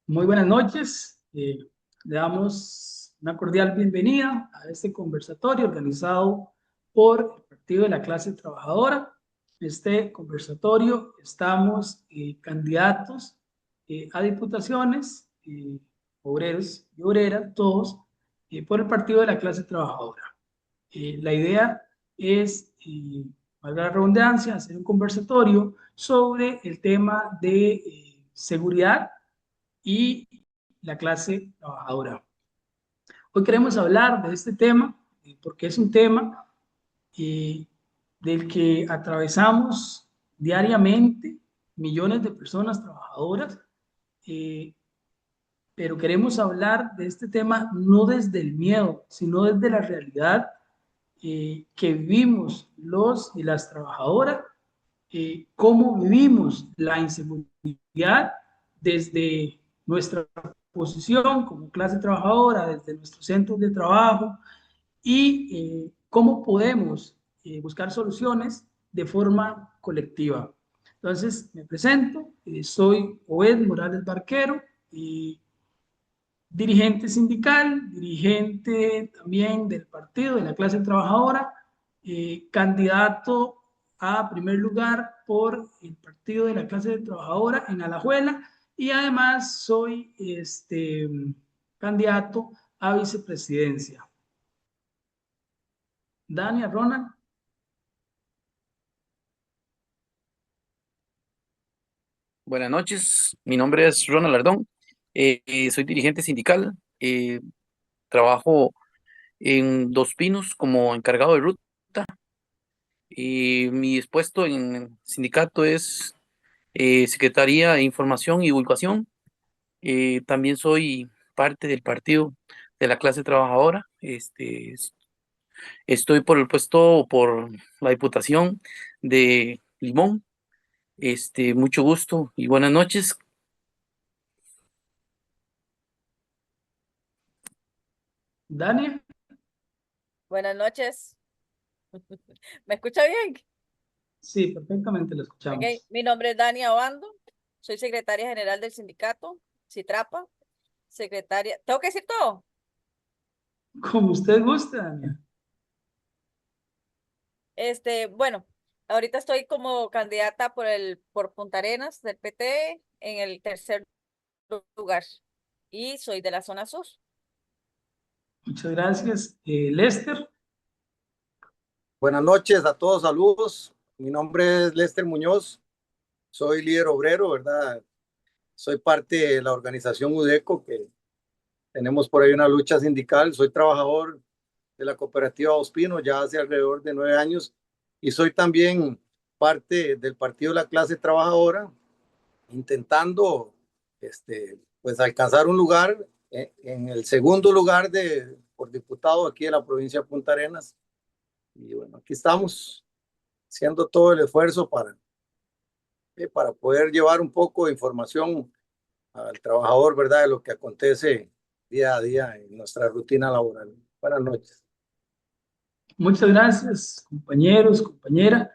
Muy buenas noches. Le damos una cordial bienvenida a este conversatorio organizado por el Partido de la Clase Trabajadora. En este conversatorio estamos candidatos a diputaciones, obreros y obreras, todos por el Partido de la Clase Trabajadora. La idea es, valga la redundancia, hacer un conversatorio sobre el tema de seguridad y la clase trabajadora. Hoy queremos hablar de este tema porque es un tema eh, del que atravesamos diariamente millones de personas trabajadoras, eh, pero queremos hablar de este tema no desde el miedo, sino desde la realidad que vivimos los y las trabajadoras, cómo vivimos la inseguridad desde nuestra posición como clase trabajadora, desde nuestros centros de trabajo y cómo podemos buscar soluciones de forma colectiva. Entonces, me presento, soy Obed Morales Barquero, y dirigente sindical, dirigente también del partido de la clase trabajadora, candidato a primer lugar por el partido de la clase trabajadora en Alajuela y además soy candidato a vicepresidencia. Dania, Ronald. Buenas noches, mi nombre es Ronald Lardón, soy dirigente sindical, trabajo en Dos Pinos como encargado de ruta y mi puesto en el sindicato es Secretaría de Información y Divulgación. También soy parte del partido de la clase trabajadora. Estoy por el puesto por la Diputación de Limón. Mucho gusto y buenas noches. Dania. Buenas noches. ¿Me escucha bien? Sí, perfectamente lo Ok, escuchamos. mi nombre es Dania Obando, soy secretaria general del sindicato Citrapa, secretaria. ¿Tengo que decir todo? Como usted guste, Dania. Bueno, ahorita estoy como candidata por Punta Arenas del PT en el tercer lugar y soy de la zona sur. Muchas gracias. Lester. Buenas noches a todos, saludos. Mi nombre es Lester Muñoz, soy líder obrero, ¿verdad? Soy parte de la organización UDECO, que tenemos por ahí una lucha sindical. Soy trabajador de la cooperativa Ospino ya hace alrededor de 9 años y soy también parte del partido de la clase trabajadora, intentando pues alcanzar un lugar en el segundo lugar por diputado aquí de la provincia de Punta Arenas. Y bueno, aquí estamos haciendo todo el esfuerzo para poder llevar un poco de información al trabajador, ¿verdad? De lo que acontece día a día en nuestra rutina laboral. Buenas noches. Muchas gracias, compañeros, compañera.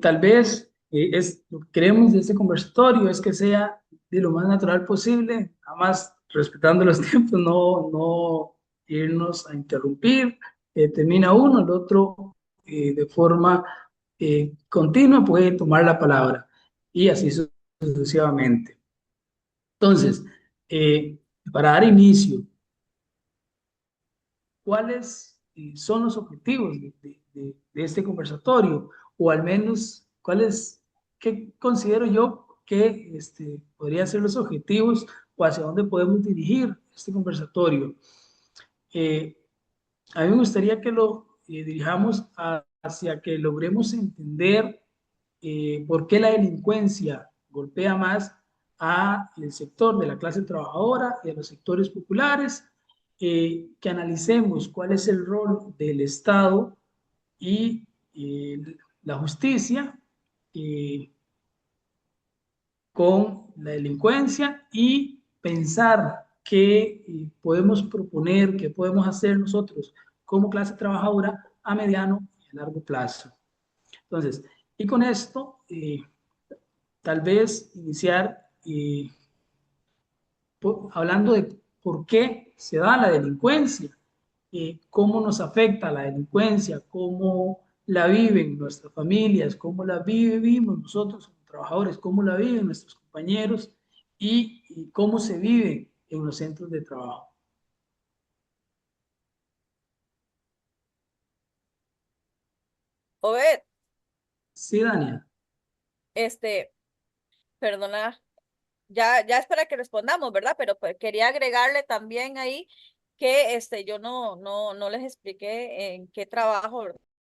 Tal vez lo que queremos de este conversatorio es que sea de lo más natural posible, además respetando los tiempos, no irnos a interrumpir. Termina uno, el otro de forma continua puede tomar la palabra y así sucesivamente. Entonces, eh, para dar inicio, ¿cuáles son los objetivos de este conversatorio? O al menos, qué considero yo que podrían ser los objetivos o hacia dónde podemos dirigir este conversatorio? Eh, a mí me gustaría que lo dirijamos hacia que logremos entender por qué la delincuencia golpea más al sector de la clase trabajadora y a los sectores populares, que analicemos cuál es el rol del Estado y la justicia con la delincuencia y pensar qué podemos proponer, qué podemos hacer nosotros como clase trabajadora a mediano y a largo plazo. Entonces, y con esto, tal vez iniciar hablando de por qué se da la delincuencia, cómo nos afecta la delincuencia, cómo la viven nuestras familias, cómo la vivimos nosotros como trabajadores, cómo la viven nuestros compañeros y cómo se vive en los centros de trabajo. Obed, Sí, Dania. este, perdona, ya es para que respondamos, ¿verdad? Pero pues, quería agregarle también ahí que yo no les expliqué en qué trabajo,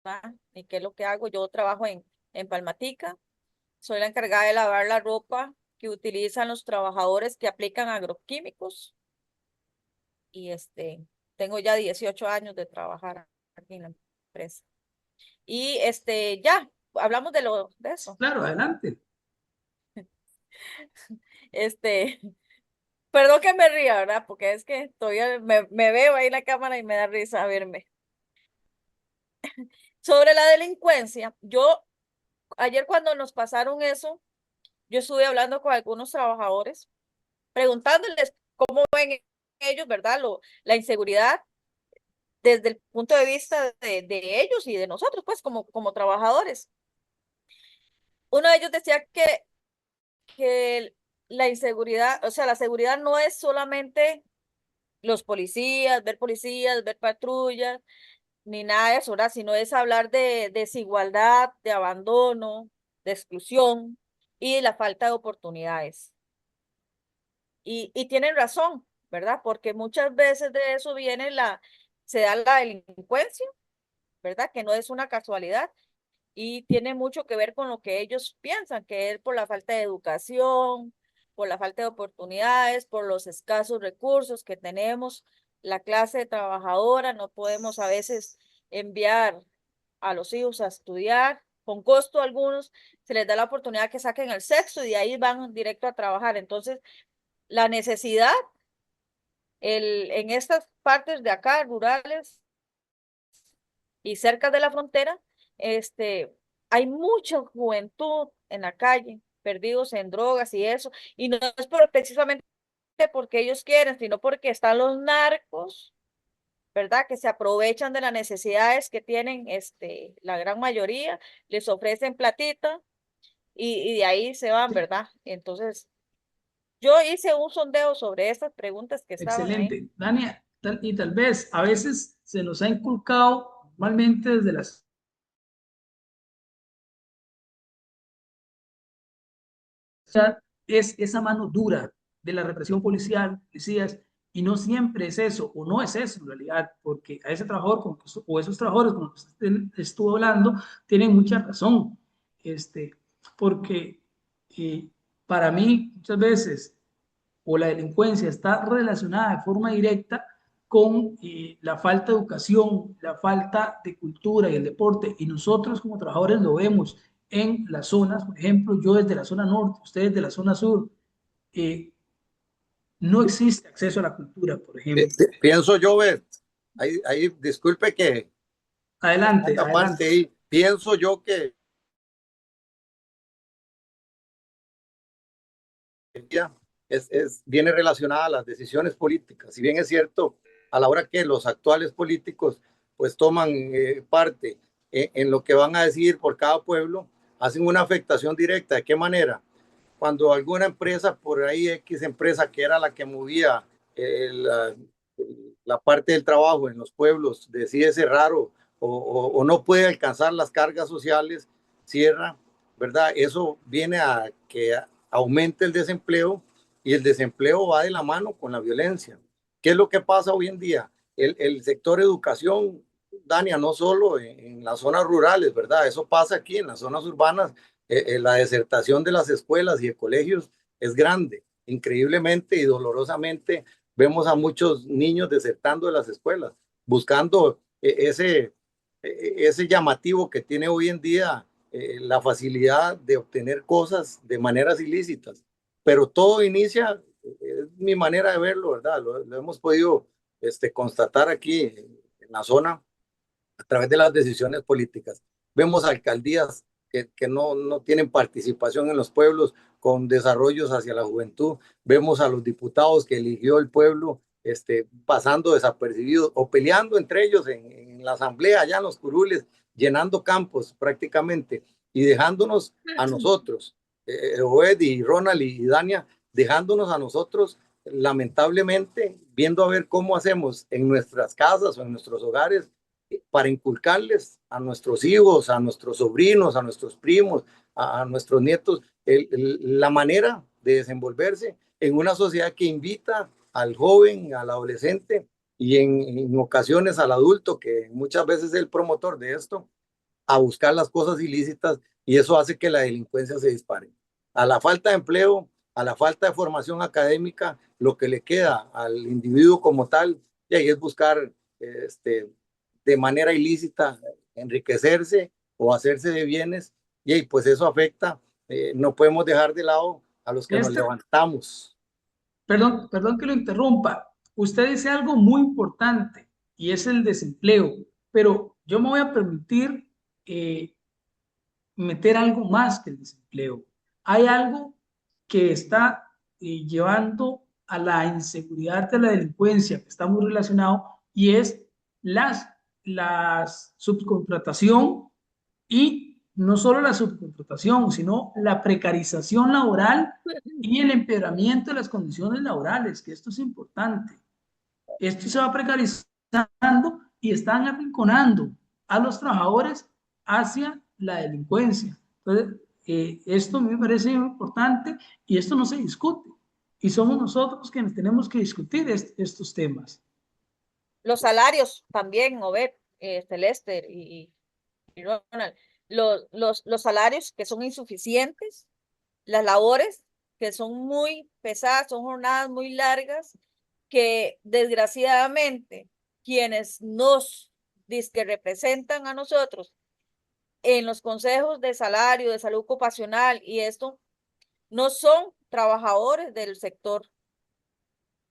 ¿verdad? Ni qué es lo que hago. Yo trabajo en Palmatica, soy la encargada de lavar la ropa que utilizan los trabajadores que aplican agroquímicos y tengo ya 18 años de trabajar aquí en la empresa. Y ya, hablamos de eso. Claro, adelante. Este, Perdón que me ría, ¿verdad? Porque es que todavía me veo ahí en la cámara y me da risa verme. Sobre la delincuencia, ayer cuando nos pasaron eso, yo estuve hablando con algunos trabajadores, preguntándoles cómo ven ellos, ¿verdad? La inseguridad desde el punto de vista de ellos y de nosotros, pues, como trabajadores. Uno de ellos decía que la inseguridad, o sea, la seguridad no es solamente los policías, ver patrullas, ni nada de eso, ¿verdad? Sino es hablar de desigualdad, de abandono, de exclusión y la falta de oportunidades. Y tienen razón, ¿verdad? Porque muchas veces de eso se da la delincuencia, ¿verdad? Que no es una casualidad y tiene mucho que ver con lo que ellos piensan, que es por la falta de educación, por la falta de oportunidades, por los escasos recursos que tenemos. La clase trabajadora, no podemos a veces enviar a los hijos a estudiar con costo a algunos, se les da la oportunidad que saquen el sexto y de ahí van directo a trabajar. Entonces, la necesidad en estas partes de acá, rurales y cerca de la frontera, hay mucha juventud en la calle, perdidos en drogas y eso, y no es precisamente porque ellos quieren, sino porque están los narcos, ¿verdad? Que se aprovechan de las necesidades que tienen la gran mayoría, les ofrecen platita y de ahí se van, ¿verdad? Entonces, yo hice un sondeo sobre estas preguntas que estaban ahí. Excelente. Dania, y tal vez a veces se nos ha inculcado normalmente desde las es esa mano dura de la represión policial, policías, y no siempre es eso, o no es eso en realidad, porque a ese trabajador o esos trabajadores con los que usted estuvo hablando tienen mucha razón, porque para mí muchas veces o la delincuencia está relacionada de forma directa con la falta de educación, la falta de cultura y el deporte, y nosotros como trabajadores lo vemos en las zonas, por ejemplo, yo desde la zona norte, ustedes de la zona sur, eh, no existe acceso a la cultura, por ejemplo. Pienso yo, Bert, ahí disculpe que Adelante, aparte adelante. ahí, pienso yo que viene relacionada a las decisiones políticas. Si bien es cierto, a la hora que los actuales políticos pues toman parte en lo que van a decidir por cada pueblo, hacen una afectación directa. ¿De qué manera? Cuando alguna empresa, por ahí X empresa que era la que movía la parte del trabajo en los pueblos, decide cerrar o no puede alcanzar las cargas sociales, cierra, ¿verdad? Eso viene a que aumente el desempleo y el desempleo va de la mano con la violencia. ¿Qué es lo que pasa hoy en día? El sector educación, Dania, no solo en las zonas rurales, ¿verdad? Eso pasa aquí en las zonas urbanas. La desertación de las escuelas y de colegios es grande. Increíblemente y dolorosamente vemos a muchos niños desertando de las escuelas, buscando ese llamativo que tiene hoy en día la facilidad de obtener cosas de maneras ilícitas. Pero todo inicia, es mi manera de verlo, ¿verdad? Lo hemos podido constatar aquí en la zona a través de las decisiones políticas. Vemos alcaldías que no tienen participación en los pueblos con desarrollos hacia la juventud. Vemos a los diputados que eligió el pueblo pasando desapercibidos o peleando entre ellos en la asamblea, allá en los curules, llenando campos prácticamente y dejándonos a nosotros, Oed y Ronald y Dania, dejándonos a nosotros, lamentablemente, viendo a ver cómo hacemos en nuestras casas o en nuestros hogares para inculcarles a nuestros hijos, a nuestros sobrinos, a nuestros primos, a nuestros nietos, la manera de desenvolverse en una sociedad que invita al joven, al adolescente y en ocasiones al adulto, que muchas veces es el promotor de esto, a buscar las cosas ilícitas, y eso hace que la delincuencia se dispare. A la falta de empleo, a la falta de formación académica, lo que le queda al individuo como tal, y ahí es buscar de manera ilícita enriquecerse o hacerse de bienes, y ahí pues eso afecta, no podemos dejar de lado a los que nos levantamos. Perdón que lo interrumpa. Usted dice algo muy importante y es el desempleo, pero yo me voy a permitir meter algo más que el desempleo. Hay algo que está llevando a la inseguridad de la delincuencia, que está muy relacionado, y es las subcontratación, y no solo la subcontratación, sino la precarización laboral y el empeoramiento de las condiciones laborales, que esto es importante. Esto se va precarizando y están arrinconando a los trabajadores hacia la delincuencia. Entonces, esto a mí me parece muy importante y esto no se discute. Y somos nosotros quienes tenemos que discutir estos temas. Los salarios también, Obed, Lester y Ronald, los salarios que son insuficientes, las labores que son muy pesadas, son jornadas muy largas, que desgraciadamente quienes nos que representan a nosotros en los consejos de salario, de salud ocupacional y esto, no son trabajadores del sector.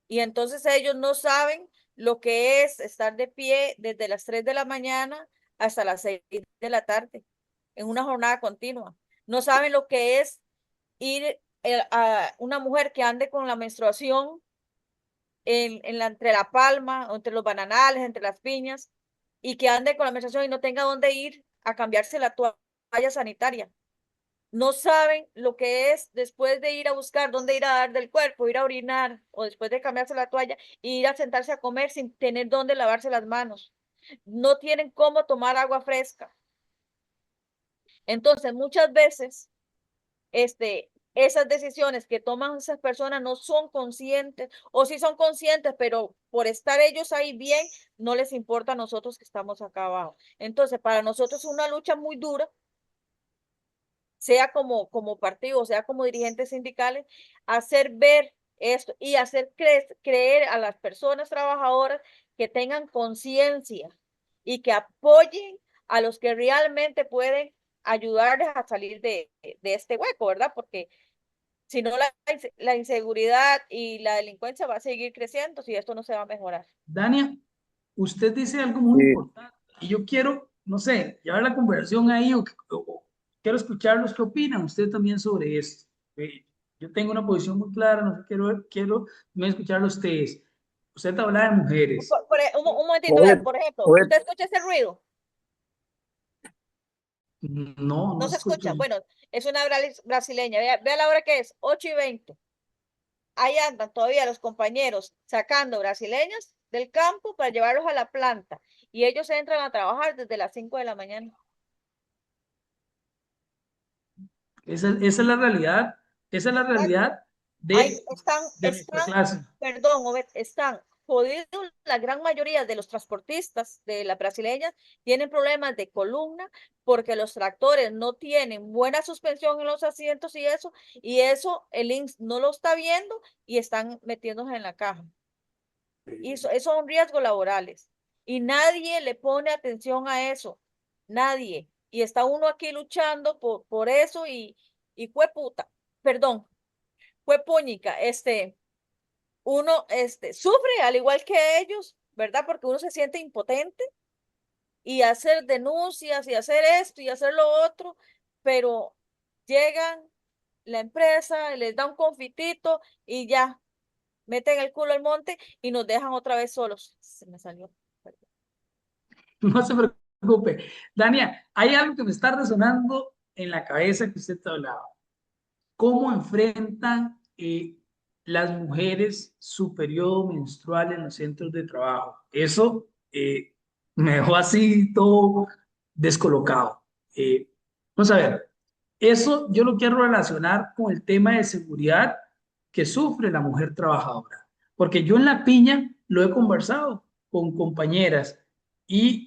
Y entonces ellos no saben lo que es estar de pie desde las 3 de la mañana hasta las 6 de la tarde, en una jornada continua. No saben lo que es ir a una mujer que ande con la menstruación entre la palma, entre los bananales, entre las piñas, y que ande con la menstruación y no tenga dónde ir a cambiarse la toalla sanitaria. No saben lo que es después de ir a buscar dónde ir a dar del cuerpo, ir a orinar, o después de cambiarse la toalla, ir a sentarse a comer sin tener dónde lavarse las manos. No tienen cómo tomar agua fresca. Entonces, muchas veces, esas decisiones que toman esas personas no son conscientes, o sí son conscientes, pero por estar ellos ahí bien, no les importa a nosotros que estamos acá abajo. Entonces, para nosotros es una lucha muy dura, sea como partido, sea como dirigentes sindicales, hacer ver esto y hacer creer a las personas trabajadoras que tengan conciencia y que apoyen a los que realmente pueden ayudarles a salir de este hueco, ¿verdad? Porque si no, la inseguridad y la delincuencia va a seguir creciendo si esto no se va a mejorar. Dania, usted dice algo muy importante y yo quiero, no sé, llevar la conversación ahí o quiero escucharlos qué opinan usted también sobre esto. Yo tengo una posición muy clara, no sé, quiero escucharlo ustedes. Usted habla de mujeres. Un momentito, por ejemplo, ¿usted escucha ese ruido? No se escucho. escucha. Bueno, es una brasileña. Vea la hora que es, 8:20. Ahí andan todavía los compañeros sacando brasileñas del campo para llevarlos a la planta. Y ellos entran a trabajar desde las 5 de la mañana. Esa es la realidad. Esa es la realidad de nuestra clase. Perdón, Obed, están jodidos. La gran mayoría de los transportistas de las brasileñas tienen problemas de columna porque los tractores no tienen buena suspensión en los asientos y eso el INS no lo está viendo y están metiéndose en la caja. Y eso son riesgos laborales y nadie le pone atención a eso, nadie. Y está uno aquí luchando por eso y fue puta, perdón, fue puñica, uno sufre al igual que ellos, ¿verdad? Porque uno se siente impotente y hacer denuncias y hacer esto y hacer lo otro, pero llegan la empresa, les da un confitito y ya, meten el culo al monte y nos dejan otra vez solos. Se me salió. No se preocupe. Dania, hay algo que me está resonando en la cabeza que usted hablaba. ¿Cómo enfrentan las mujeres su periodo menstrual en los centros de trabajo? Eso me dejó así todo descolocado. Vamos a ver, eso yo lo quiero relacionar con el tema de seguridad que sufre la mujer trabajadora, porque yo en la piña lo he conversado con compañeras y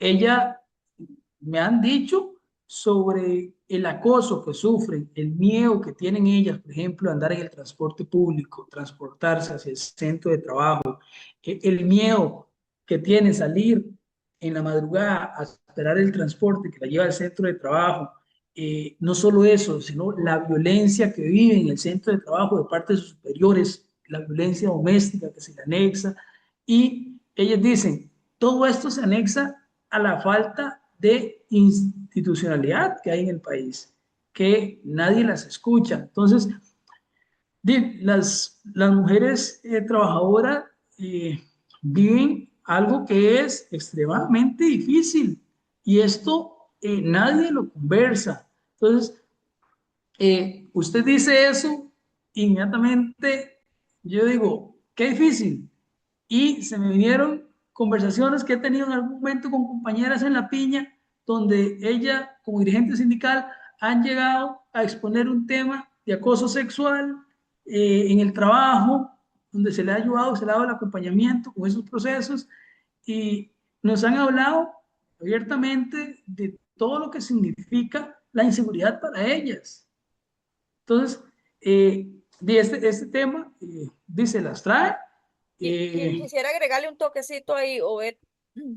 ella me han dicho sobre el acoso que sufren, el miedo que tienen ellas, por ejemplo, andar en el transporte público, transportarse hacia el centro de trabajo, el miedo que tienen salir en la madrugada a esperar el transporte que la lleva al centro de trabajo. No solo eso, sino la violencia que viven en el centro de trabajo de parte de sus superiores, la violencia doméstica que se le anexa. Y ellas dicen, todo esto se anexa a la falta de institucionalidad que hay en el país, que nadie las escucha. Entonces, las mujeres trabajadoras viven algo que es extremadamente difícil y esto nadie lo conversa. Entonces, usted dice eso, inmediatamente yo digo, qué difícil. Y se me vinieron conversaciones que he tenido en algún momento con compañeras en la piña, donde ella, como dirigente sindical, han llegado a exponer un tema de acoso sexual en el trabajo, donde se le ha ayudado, se le ha dado el acompañamiento con esos procesos y nos han hablado abiertamente de todo lo que significa la inseguridad para ellas. Entonces, de este tema, dice, las trae. Quisiera agregarle un toquecito ahí, Obed.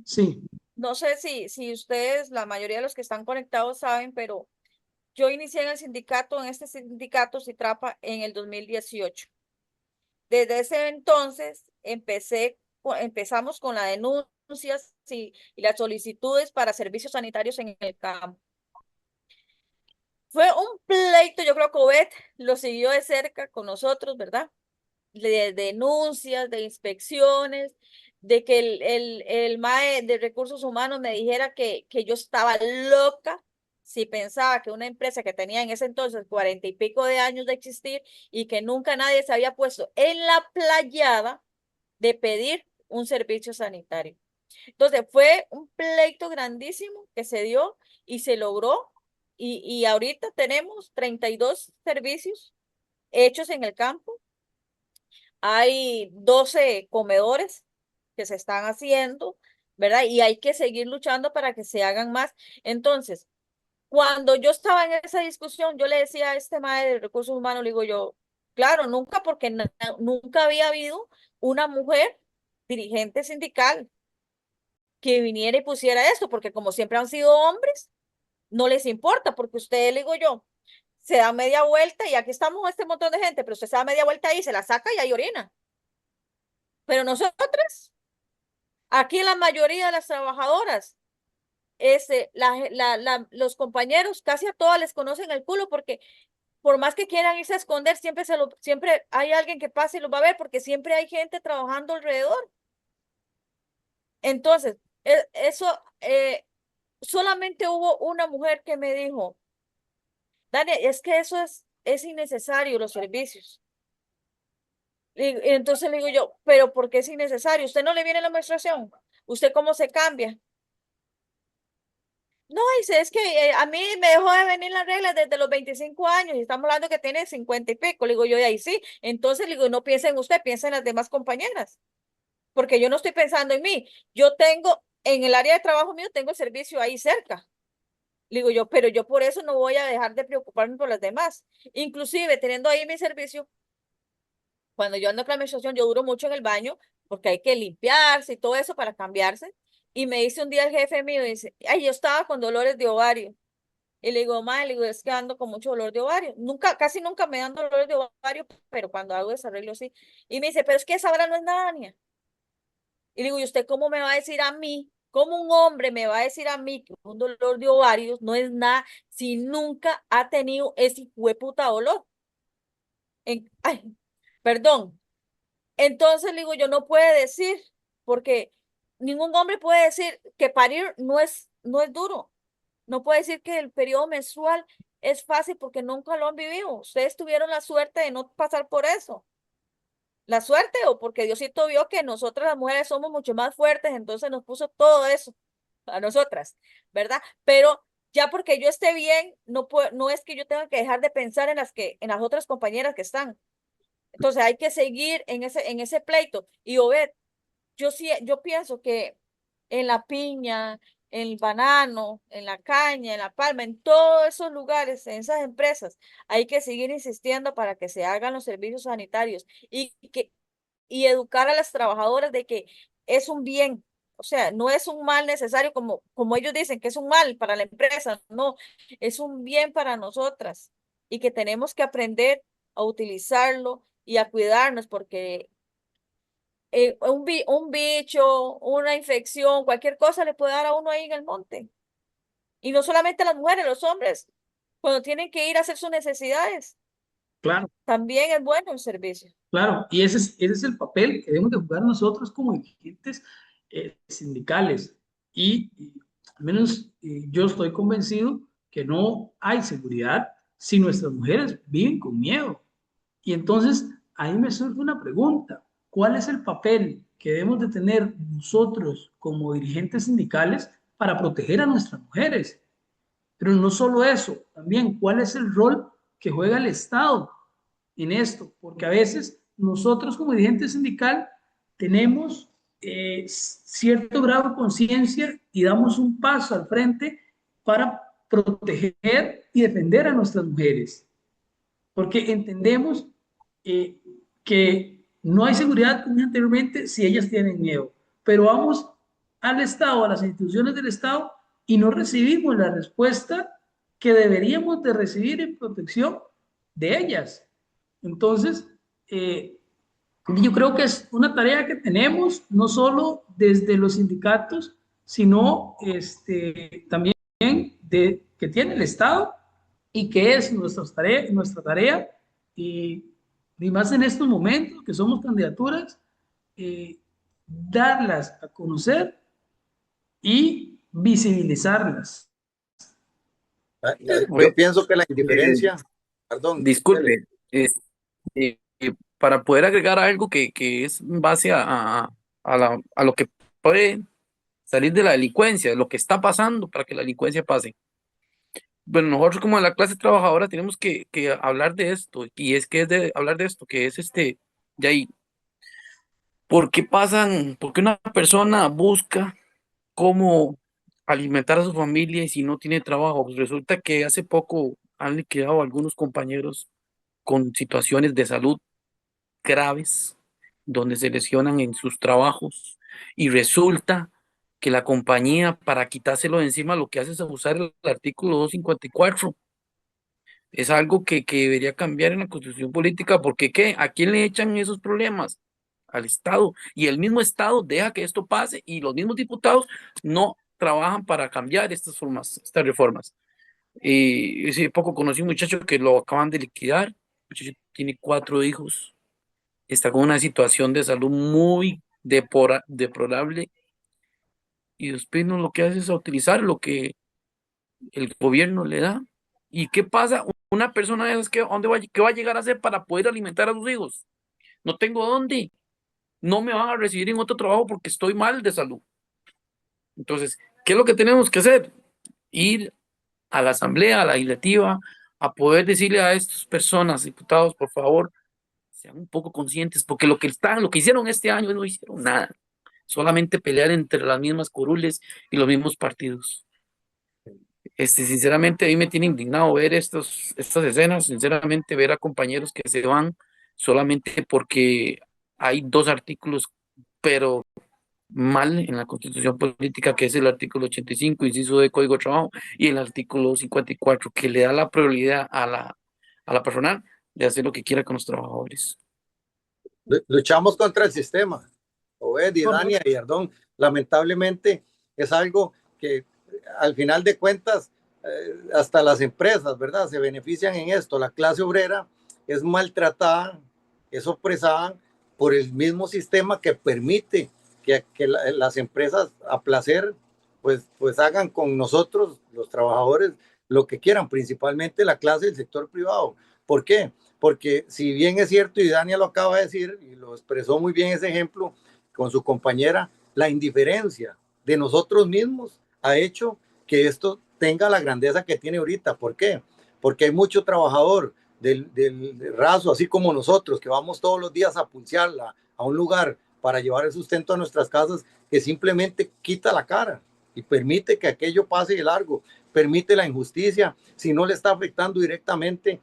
Sí, No sé si ustedes, la mayoría de los que están conectados saben, pero yo inicié en el sindicato, en este sindicato Citrapa, en el 2018. Desde ese entonces empezamos con las denuncias y las solicitudes para servicios sanitarios en el campo. Fue un pleito, yo creo que Obed lo siguió de cerca con nosotros, ¿verdad? De denuncias, de inspecciones, de que el MAE de Recursos Humanos me dijera que yo estaba loca si pensaba que una empresa que tenía en ese entonces 40 y pico de años de existir y que nunca nadie se había puesto en la playada de pedir un servicio sanitario. Entonces fue un pleito grandísimo que se dio y se logró y ahorita tenemos 32 servicios hechos en el campo. Hay 12 comedores que se están haciendo, ¿verdad? Y hay que seguir luchando para que se hagan más. Entonces, cuando yo estaba en esa discusión, yo le decía a este maestro de recursos humanos, le digo yo, claro, nunca, porque nunca había habido una mujer dirigente sindical que viniera y pusiera esto, porque como siempre han sido hombres, no les importa, porque usted, le digo yo, se da media vuelta y aquí estamos este montón de gente, pero usted se da media vuelta ahí, se la saca y ahí orina. Pero nosotras, aquí la mayoría de las trabajadoras, los compañeros casi a todas les conocen el culo porque por más que quieran irse a esconder, siempre hay alguien que pase y los va a ver porque siempre hay gente trabajando alrededor. Entonces, solamente hubo una mujer que me dijo, Dani, es que eso es innecesario, los servicios. Y entonces le digo yo, pero ¿por qué es innecesario? ¿Usted no le viene la menstruación? ¿Usted cómo se cambia? No, dice, es que a mí me dejó de venir las reglas desde los 25 años y estamos hablando que tiene 50 y pico. Le digo yo, y ahí sí. Entonces le digo, no piensa en usted, piensa en las demás compañeras, porque yo no estoy pensando en mí. Yo tengo, en el área de trabajo mío, tengo el servicio ahí cerca. Le digo yo, pero yo por eso no voy a dejar de preocuparme por las demás. Inclusive, teniendo ahí mi servicio, cuando yo ando con la menstruación, yo duro mucho en el baño porque hay que limpiarse y todo eso para cambiarse. Y me dice un día el jefe mío, dice, ay, yo estaba con dolores de ovario. Y le digo, madre, le digo, es que ando con mucho dolor de ovario. Nunca, casi nunca me dan dolores de ovario, pero cuando hago desarreglo sí. Y me dice, pero es que esa hora no es nada, niña. Y le digo, ¿y usted cómo me va a decir a mí ¿Cómo un hombre me va a decir a mí que un dolor de ovarios no es nada si nunca ha tenido ese hueputa dolor? Ay, perdón. Entonces le digo, yo no puede decir, porque ningún hombre puede decir que parir no es duro. No puede decir que el periodo menstrual es fácil porque nunca lo han vivido. Ustedes tuvieron la suerte de no pasar por eso. La suerte o porque Diosito vio que nosotras las mujeres somos mucho más fuertes, entonces nos puso todo eso a nosotras, ¿verdad? Pero ya porque yo esté bien, no es que yo tenga que dejar de pensar en las otras compañeras que están. Entonces hay que seguir en ese pleito. Y Obed, yo pienso que en la piña, en el banano, en la caña, en la palma, en todos esos lugares, en esas empresas, hay que seguir insistiendo para que se hagan los servicios sanitarios y educar a las trabajadoras de que es un bien, o sea, no es un mal necesario como ellos dicen que es un mal para la empresa, no, es un bien para nosotras y que tenemos que aprender a utilizarlo y a cuidarnos porque un bicho, una infección, cualquier cosa le puede dar a uno ahí en el monte. Y no solamente las mujeres, los hombres, cuando tienen que ir a hacer sus necesidades, Claro, también es bueno el servicio. claro. Y ese es el papel que debemos de jugar nosotros como dirigentes sindicales. Y al menos yo estoy convencido que no hay seguridad si nuestras mujeres viven con miedo. Y entonces ahí me surge una pregunta. ¿Cuál es el papel que debemos de tener nosotros como dirigentes sindicales para proteger a nuestras mujeres? Pero no solo eso, también cuál es el rol que juega el Estado en esto, porque a veces nosotros como dirigente sindical tenemos cierto grado de conciencia y damos un paso al frente para proteger y defender a nuestras mujeres, porque entendemos eh, que no hay seguridad como anteriormente si ellas tienen miedo, pero vamos al Estado, a las instituciones del Estado y no recibimos la respuesta que deberíamos de recibir en protección de ellas. Entonces, yo creo que es una tarea que tenemos no solo desde los sindicatos, sino también que tiene el Estado y que es nuestra tarea y más en estos momentos que somos candidaturas, eh, darlas a conocer y visibilizarlas. Yo Fue, pienso que la eh, indiferencia, perdón, dele. disculpe, para poder agregar algo que es en base a lo que puede salir de la delincuencia, de lo que está pasando para que la delincuencia pase. Bueno, nosotros como la clase trabajadora tenemos que hablar de esto, y es que es de hablar de esto, que es de ahí, ¿por qué una persona busca cómo alimentar a su familia y si no tiene trabajo? Pues resulta que hace poco han liquidado a algunos compañeros con situaciones de salud graves, donde se lesionan en sus trabajos y resulta que la compañía, para quitárselo de encima, lo que hace es abusar el artículo 254. Es algo que debería cambiar en la Constitución política, porque ¿qué? ¿A quién le echan esos problemas? Al Estado. Y el mismo Estado deja que esto pase y los mismos diputados no trabajan para cambiar estas formas, estas reformas. Y hace poco conocí un muchacho que lo acaban de liquidar. El muchacho tiene 4 hijos, está con una situación de salud muy deplorable y después no lo que hace es utilizar lo que el gobierno le da. ¿Y qué pasa? Una persona de esas, ¿qué va a llegar a hacer para poder alimentar a sus hijos? No tengo dónde. No me van a recibir en otro trabajo porque estoy mal de salud. Entonces, ¿qué es lo que tenemos que hacer? Ir a la asamblea, a la legislativa, a poder decirle a estas personas, diputados, por favor, sean un poco conscientes, porque lo que hicieron este año no hicieron nada, solamente pelear entre las mismas curules y los mismos partidos. Sinceramente, a mí me tiene indignado ver estas escenas, sinceramente, ver a compañeros que se van solamente porque hay 2 artículos, pero mal en la Constitución política, que es el artículo 85, inciso de Código de Trabajo, y el artículo 54, que le da la prioridad a la personal de hacer lo que quiera con los trabajadores. Luchamos contra el sistema. Obed y Dania Correcto. y Ardón, lamentablemente es algo que al final de cuentas hasta las empresas, ¿verdad? Se benefician en esto. La clase obrera es maltratada, es opresada por el mismo sistema que permite que las empresas a placer pues hagan con nosotros, los trabajadores, lo que quieran, principalmente la clase del sector privado. ¿Por qué? Porque si bien es cierto, y Dania lo acaba de decir, y lo expresó muy bien ese ejemplo con su compañera, la indiferencia de nosotros mismos ha hecho que esto tenga la grandeza que tiene ahorita. ¿Por qué? Porque hay mucho trabajador del raso, así como nosotros, que vamos todos los días a pulsearla a un lugar para llevar el sustento a nuestras casas, que simplemente quita la cara y permite que aquello pase de largo, permite la injusticia, si no le está afectando directamente,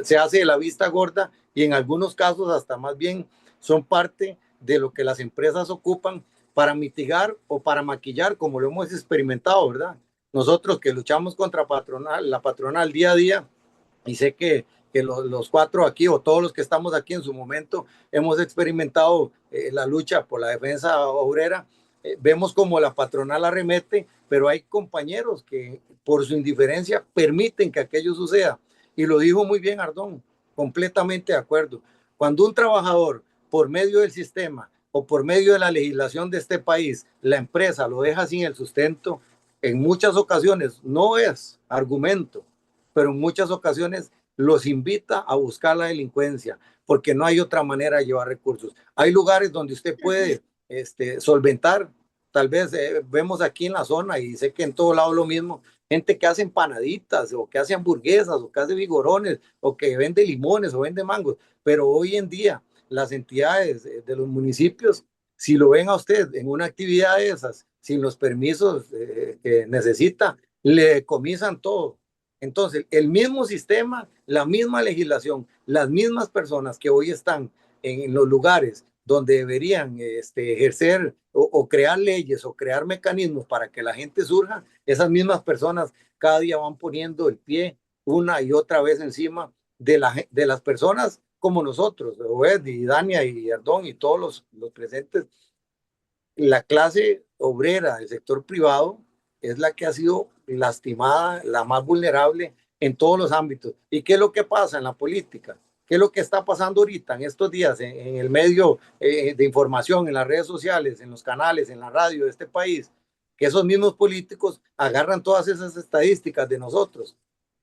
se hace de la vista gorda y en algunos casos hasta más bien son parte de lo que las empresas ocupan para mitigar o para maquillar, como lo hemos experimentado, ¿verdad? Nosotros que luchamos contra la patronal día a día, y sé que los cuatro aquí o todos los que estamos aquí en su momento hemos experimentado la lucha por la defensa obrera, vemos como la patronal arremete, pero hay compañeros que por su indiferencia permiten que aquello suceda. Y lo dijo muy bien Ardón, completamente de acuerdo. Cuando un trabajador, por medio del sistema o por medio de la legislación de este país, la empresa lo deja sin el sustento, en muchas ocasiones no es argumento, pero en muchas ocasiones los invita a buscar la delincuencia, porque no hay otra manera de llevar recursos. Hay lugares donde usted puede solventar, tal vez vemos aquí en la zona, y sé que en todo lado lo mismo, gente que hace empanaditas, o que hace hamburguesas, o que hace vigorones, o que vende limones, o vende mangos, pero hoy en día las entidades de los municipios, si lo ven a usted en una actividad de esas, sin los permisos que necesita, le decomisan todo. Entonces, el mismo sistema, la misma legislación, las mismas personas que hoy están en los lugares donde deberían ejercer o crear leyes o crear mecanismos para que la gente surja, esas mismas personas cada día van poniendo el pie una y otra vez encima de las personas como nosotros, Obed y Dania y Ardón y todos los presentes. La clase obrera del sector privado es la que ha sido lastimada, la más vulnerable en todos los ámbitos. ¿Y qué es lo que pasa en la política? ¿Qué es lo que está pasando ahorita en estos días en el medio de información, en las redes sociales, en los canales, en la radio de este país? Que esos mismos políticos agarran todas esas estadísticas de nosotros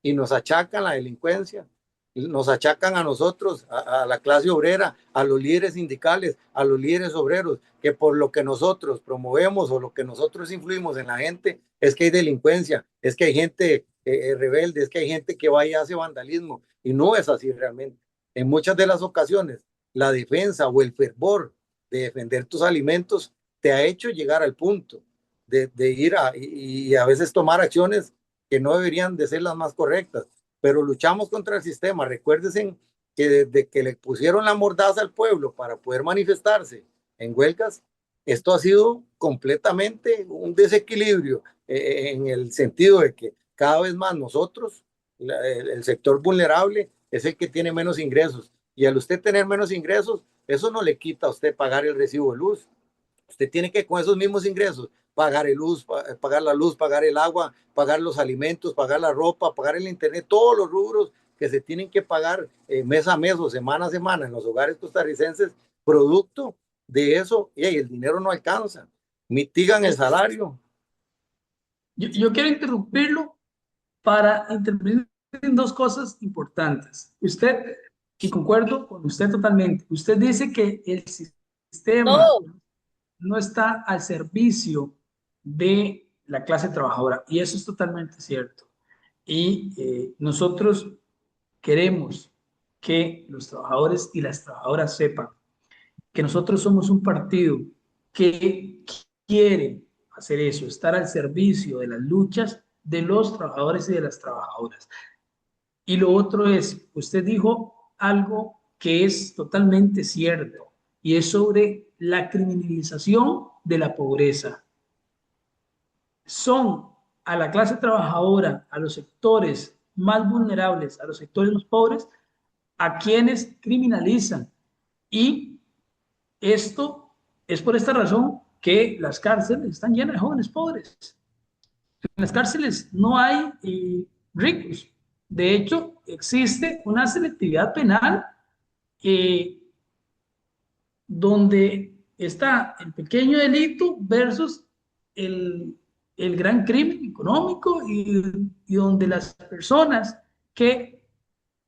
y nos achacan la delincuencia, nos achacan a nosotros, a la clase obrera, a los líderes sindicales, a los líderes obreros, que por lo que nosotros promovemos o lo que nosotros influimos en la gente es que hay delincuencia, es que hay gente rebelde, es que hay gente que va y hace vandalismo, y no es así realmente. En muchas de las ocasiones, la defensa o el fervor de defender tus alimentos te ha hecho llegar al punto de ir y a veces tomar acciones que no deberían de ser las más correctas, pero luchamos contra el sistema. Recuérdense que desde que le pusieron la mordaza al pueblo para poder manifestarse en huelgas, esto ha sido completamente un desequilibrio en el sentido de que cada vez más nosotros, el sector vulnerable, es el que tiene menos ingresos. Y al usted tener menos ingresos, eso no le quita a usted pagar el recibo de luz. Usted tiene que con esos mismos ingresos pagar el luz, pagar la luz, pagar el agua, pagar los alimentos, pagar la ropa, pagar el internet, todos los rubros que se tienen que pagar mes a mes o semana a semana en los hogares costarricenses, producto de eso, y el dinero no alcanza, mitigan el salario. Yo quiero interrumpirlo para intervenir en dos cosas importantes. Usted, y concuerdo con usted totalmente, usted dice que el sistema No, no está al servicio de la clase trabajadora, y eso es totalmente cierto. Y nosotros queremos que los trabajadores y las trabajadoras sepan que nosotros somos un partido que quiere hacer eso, estar al servicio de las luchas de los trabajadores y de las trabajadoras. Y lo otro es, usted dijo algo que es totalmente cierto, y es sobre la criminalización de la pobreza. Son a la clase trabajadora, a los sectores más vulnerables, a los sectores más pobres, a quienes criminalizan. Y esto es por esta razón que las cárceles están llenas de jóvenes pobres. En las cárceles no hay ricos. De hecho, existe una selectividad penal donde está el pequeño delito versus el gran crimen económico y donde las personas que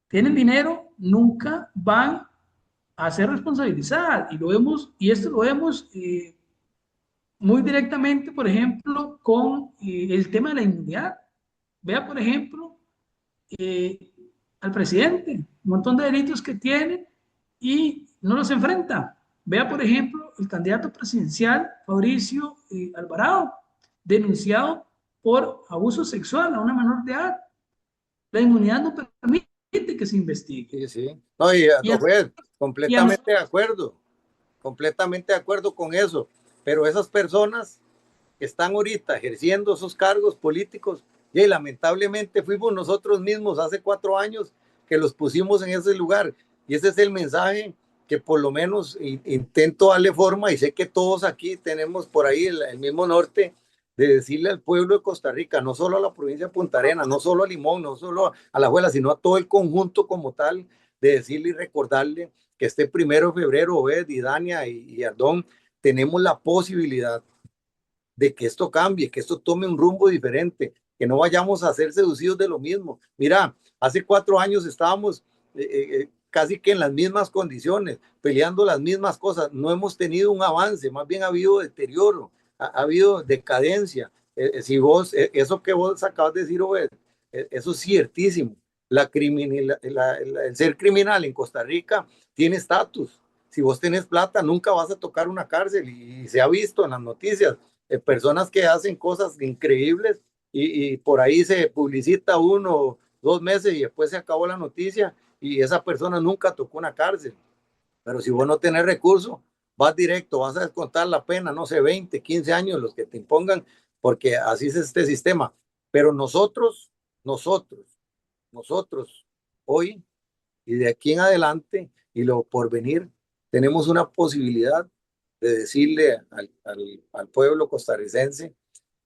tienen dinero nunca van a ser responsabilizadas. Y lo vemos, y esto lo vemos muy directamente, por ejemplo, con el tema de la inmunidad. Vea, por ejemplo, al presidente, un montón de delitos que tiene y no los enfrenta. Vea, por ejemplo, el candidato presidencial Fabricio Alvarado, denunciado por abuso sexual a una menor de edad. La inmunidad no permite que se investigue. Sí, sí. No, y Y a, juez, y a, completamente de acuerdo con eso. Pero esas personas que están ahorita ejerciendo esos cargos políticos, y lamentablemente fuimos nosotros mismos hace 4 años que los pusimos en ese lugar. Y ese es el mensaje que por lo menos intento darle forma, y sé que todos aquí tenemos por ahí el mismo norte, de decirle al pueblo de Costa Rica, no solo a la provincia de Punta Arenas, no solo a Limón, no solo a La Juela, sino a todo el conjunto como tal, de decirle y recordarle que este 1 de febrero, Obed y Dania y Ardón, tenemos la posibilidad de que esto cambie, que esto tome un rumbo diferente, que no vayamos a ser seducidos de lo mismo. Mira, hace 4 años estábamos casi que en las mismas condiciones, peleando las mismas cosas. No hemos tenido un avance, más bien ha habido deterioro, ha habido decadencia. Si vos, eso que vos acabas de decir, Obed, eso es ciertísimo. El ser criminal en Costa Rica tiene estatus. Si vos tenés plata, nunca vas a tocar una cárcel, y se ha visto en las noticias personas que hacen cosas increíbles, y por ahí se publicita 1 o 2 meses y después se acabó la noticia y esa persona nunca tocó una cárcel. Pero si vos no tenés recursos, vas directo, vas a descontar la pena, no sé, 20, 15 años los que te impongan, porque así es este sistema. Pero nosotros, hoy y de aquí en adelante y lo por venir, tenemos una posibilidad de decirle al pueblo costarricense,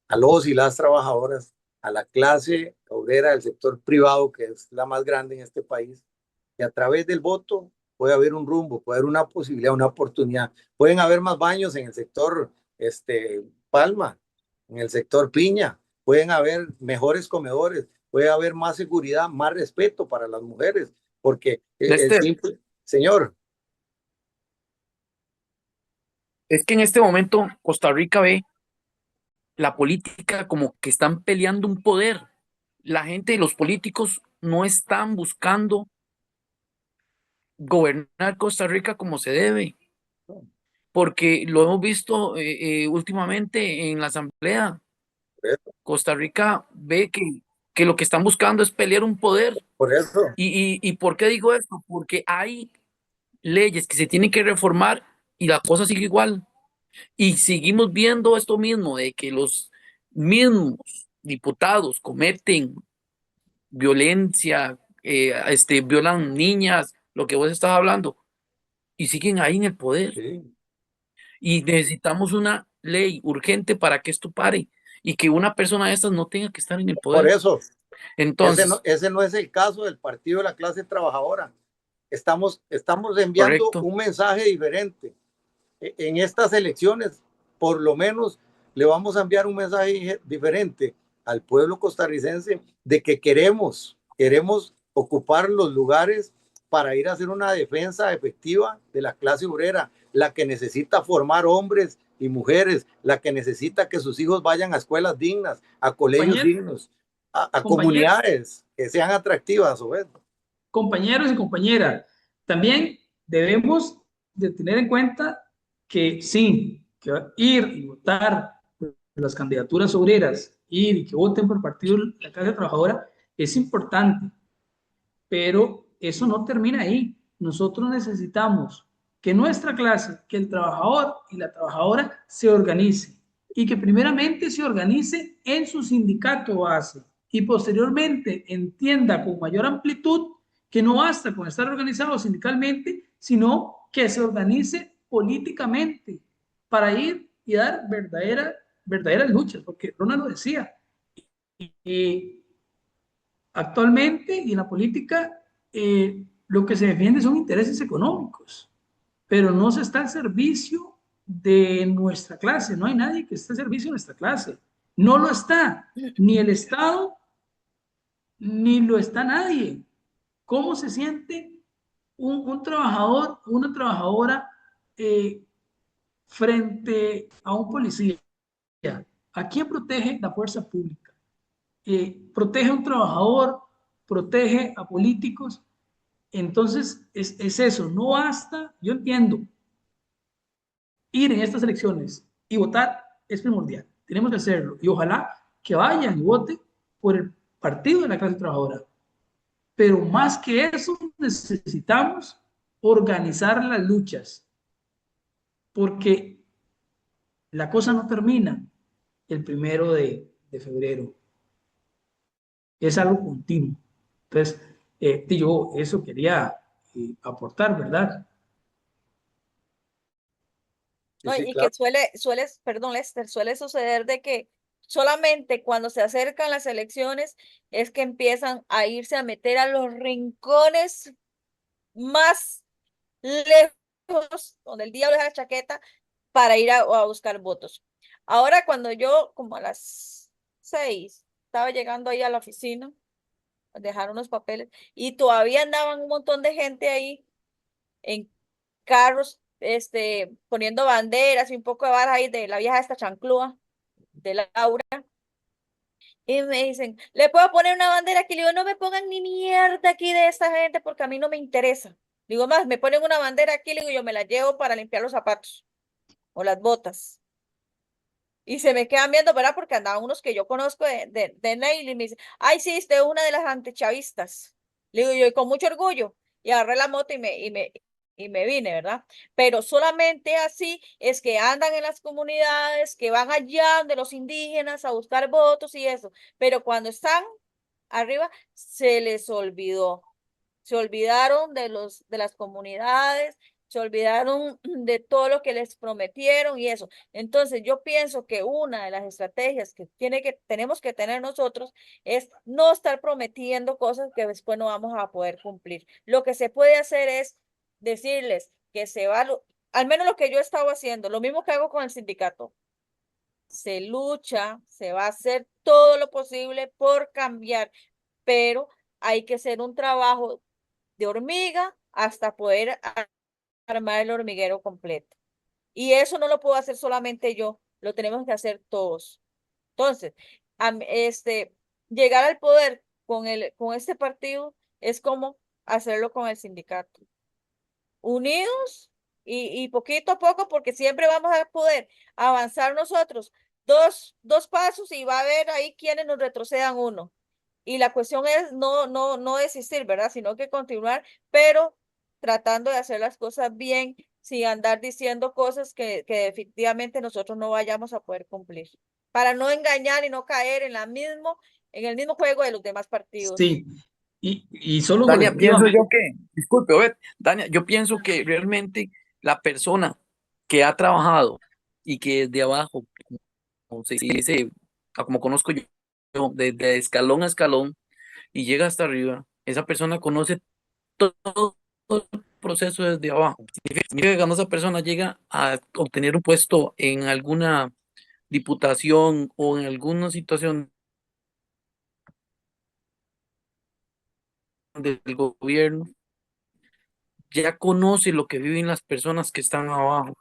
a los y las trabajadoras, a la clase obrera del sector privado, que es la más grande en este país, que a través del voto puede haber un rumbo, puede haber una posibilidad, una oportunidad. Pueden haber más baños en el sector Palma, en el sector Piña, pueden haber mejores comedores, puede haber más seguridad, más respeto para las mujeres, porque el Lester, simple, señor, es que en este momento Costa Rica ve la política como que están peleando un poder. La gente, los políticos no están buscando gobernar Costa Rica como se debe, porque lo hemos visto últimamente en la Asamblea. Costa Rica ve que lo que están buscando es pelear un poder. por eso, ¿Y por qué digo esto? Porque hay leyes que se tienen que reformar y la cosa sigue igual. Y seguimos viendo esto mismo, de que los mismos diputados cometen violencia, violan niñas, lo que vos estás hablando, y siguen ahí en el poder. sí, Y necesitamos una ley urgente para que esto pare y que una persona de estas no tenga que estar en el por poder. eso. Entonces, Ese no es el caso del Partido de la Clase Trabajadora. Estamos enviando correcto. un mensaje diferente. En estas elecciones, por lo menos, le vamos a enviar un mensaje diferente al pueblo costarricense de que queremos ocupar los lugares para ir a hacer una defensa efectiva de la clase obrera, la que necesita formar hombres y mujeres, la que necesita que sus hijos vayan a escuelas dignas, a colegios dignos, a comunidades que sean atractivas. compañeros y compañeras, también debemos de tener en cuenta que sí, que ir y votar por las candidaturas obreras, ir y que voten por el partido de la clase trabajadora es importante, pero eso no termina ahí. Nosotros necesitamos que nuestra clase, que el trabajador y la trabajadora se organice y que primeramente se organice en su sindicato base y posteriormente entienda con mayor amplitud que no basta con estar organizado sindicalmente, sino que se organice políticamente para ir y dar verdaderas luchas, porque Ronald lo decía. Y actualmente y en la política lo que se defiende son intereses económicos, pero no se está al servicio de nuestra clase, no hay nadie que esté al servicio de nuestra clase, no lo está, ni el Estado, ni lo está nadie. ¿Cómo se siente un trabajador, una trabajadora eh, frente a un policía? ¿A quién protege la fuerza pública? ¿Protege a un trabajador? ¿Protege a políticos? Entonces, es eso, no basta, yo entiendo, ir en estas elecciones y votar es primordial, tenemos que hacerlo y ojalá que vayan y voten por el partido de la clase trabajadora. Pero más que eso, necesitamos organizar las luchas, porque la cosa no termina el 1 de febrero, es algo continuo. Entonces, yo eso quería aportar, ¿verdad? Sí, No, sí, y claro. que perdón, Lester, suele suceder de que solamente cuando se acercan las elecciones es que empiezan a irse a meter a los rincones más lejos, donde el diablo es la chaqueta, para ir a buscar votos. Ahora, cuando yo, como a las 6, estaba llegando ahí a la oficina, a dejar unos papeles, y todavía andaban un montón de gente ahí en carros, poniendo banderas y un poco de varas ahí de la vieja esta chanclúa, de Laura, y me dicen, ¿le puedo poner una bandera aquí? Le digo, no me pongan ni mierda aquí de esta gente porque a mí no me interesa. Digo, más, me ponen una bandera aquí, le digo, yo me la llevo para limpiar los zapatos o las botas. Y se me quedan viendo, ¿verdad? Porque andaban unos que yo conozco de Neil y me dicen, ay, sí, usted es una de las antichavistas. Le digo yo, y con mucho orgullo. Y agarré la moto y me vine, ¿verdad? Pero solamente así es que andan en las comunidades, que van allá de los indígenas a buscar votos y eso. Pero cuando están arriba, se les olvidó. Se olvidaron de las comunidades, se olvidaron de todo lo que les prometieron y eso. Entonces, yo pienso que una de las estrategias que tenemos que tener nosotros es no estar prometiendo cosas que después no vamos a poder cumplir. Lo que se puede hacer es decirles que se va, al menos lo que yo he estado haciendo, lo mismo que hago con el sindicato. Se lucha, se va a hacer todo lo posible por cambiar, pero hay que hacer un trabajo de hormiga hasta poder armar el hormiguero completo. Y eso no lo puedo hacer solamente yo, lo tenemos que hacer todos. Entonces, llegar al poder con este partido es como hacerlo con el sindicato. Unidos y poquito a poco, porque siempre vamos a poder avanzar nosotros dos pasos y va a haber ahí quienes nos retrocedan uno. Y la cuestión es no desistir, ¿verdad? Sino que continuar, pero tratando de hacer las cosas bien, sin andar diciendo cosas que definitivamente nosotros no vayamos a poder cumplir. Para no engañar y no caer en el mismo juego de los demás partidos. Sí, y solo Dania, pienso colectivamente. yo que, disculpe, Obed, Dania, yo pienso que realmente la persona que ha trabajado y que desde abajo, como se dice, como conozco yo, desde escalón a escalón y llega hasta arriba, esa persona conoce todo el proceso desde abajo. Significa que cuando esa persona llega a obtener un puesto en alguna diputación o en alguna situación del gobierno, ya conoce lo que viven las personas que están abajo.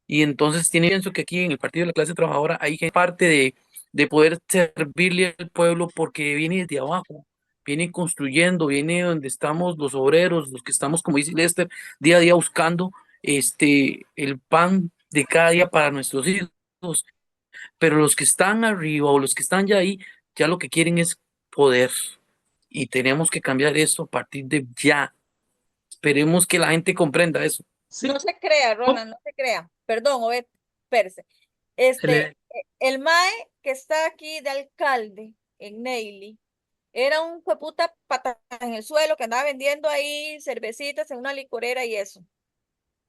Y entonces pienso que aquí en el Partido de la Clase Trabajadora hay parte de poder servirle al pueblo porque viene desde abajo, viene construyendo, viene donde estamos los obreros, los que estamos, como dice Lester, día a día buscando el pan de cada día para nuestros hijos. Pero los que están arriba o los que están ya ahí, ya lo que quieren es poder. Y tenemos que cambiar eso a partir de ya. Esperemos que la gente comprenda eso. Sí, No se crea, no, Ronald, no se crea. Perdón, Obed, espérese. le- El MAE que está aquí de alcalde en Neily era un puta pata en el suelo que andaba vendiendo ahí cervecitas en una licorera y eso.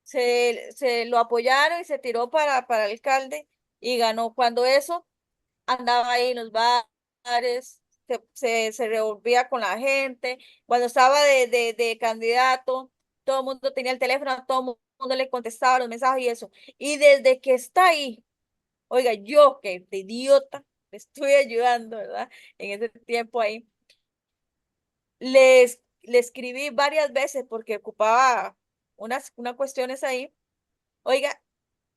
se lo apoyaron y se tiró para alcalde y ganó. Cuando eso andaba ahí en los bares, se revolvía con la gente. Cuando estaba de candidato, todo el mundo tenía el teléfono, a todo el mundo le contestaba los mensajes y eso. Y desde que está ahí, oiga, yo que de idiota le estoy ayudando, ¿verdad? En ese tiempo ahí, le escribí varias veces porque ocupaba unas cuestiones ahí. Oiga,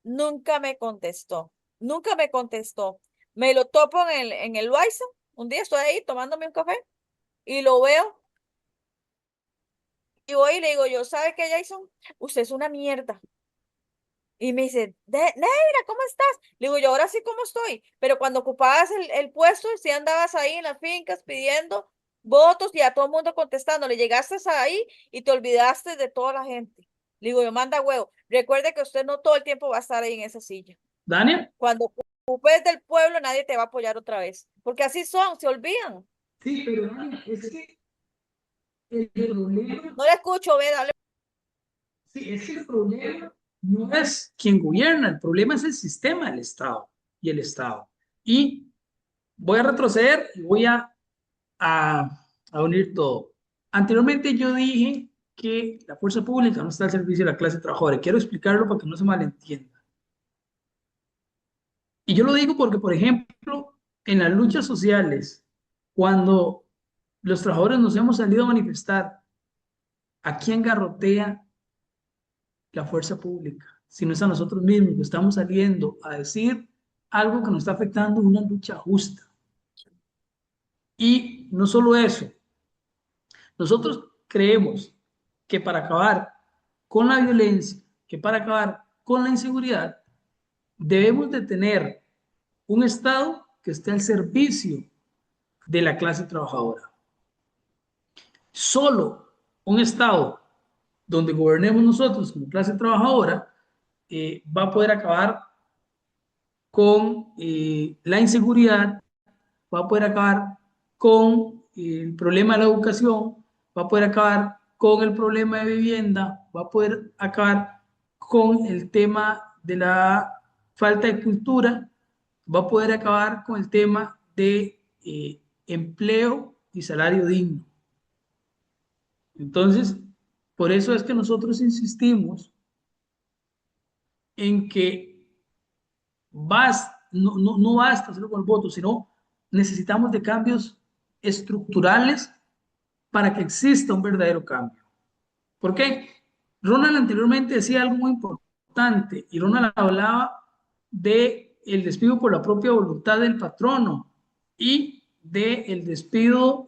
nunca me contestó, nunca me contestó. Me lo topo en el Loaiza. Un día estoy ahí tomándome un café y lo veo y voy y le digo yo, ¿sabe qué, Jason? Usted es una mierda. Y me dice, Neira, ¿cómo estás? Le digo yo, ahora sí, ¿cómo estoy? Pero cuando ocupabas el puesto, sí andabas ahí en las fincas pidiendo votos y a todo el mundo contestando. Le llegaste ahí y te olvidaste de toda la gente. Le digo yo, manda huevo. Recuerde que usted no todo el tiempo va a estar ahí en esa silla. Daniel. Cuando ocupes del pueblo, nadie te va a apoyar otra vez. Porque así son, se olvidan. Sí, pero Daniel, es que el problema, No le escucho, ve, dale. sí, es que el problema no es quien gobierna, el problema es el sistema del Estado y el Estado. Y voy a retroceder y voy a unir todo. Anteriormente yo dije que la fuerza pública no está al servicio de la clase trabajadora. Quiero explicarlo para que no se malentienda. Y yo lo digo porque, por ejemplo, en las luchas sociales, cuando los trabajadores nos hemos salido a manifestar, ¿a quién garrotea la fuerza pública? Si no es a nosotros mismos, que estamos saliendo a decir algo que nos está afectando una lucha justa. Y no solo eso, nosotros creemos que para acabar con la violencia, que para acabar con la inseguridad, debemos de tener un Estado que esté al servicio de la clase trabajadora. Solo un Estado donde gobernemos nosotros como clase trabajadora va a poder acabar con la inseguridad, va a poder acabar con el problema de la educación, va a poder acabar con el problema de vivienda, va a poder acabar con el tema de la falta de cultura, va a poder acabar con el tema de empleo y salario digno. Entonces, por eso es que nosotros insistimos en que no basta hacerlo con el voto, sino necesitamos de cambios estructurales para que exista un verdadero cambio. ¿Por qué? Ronald anteriormente decía algo muy importante y Ronald hablaba de el despido por la propia voluntad del patrono y del despido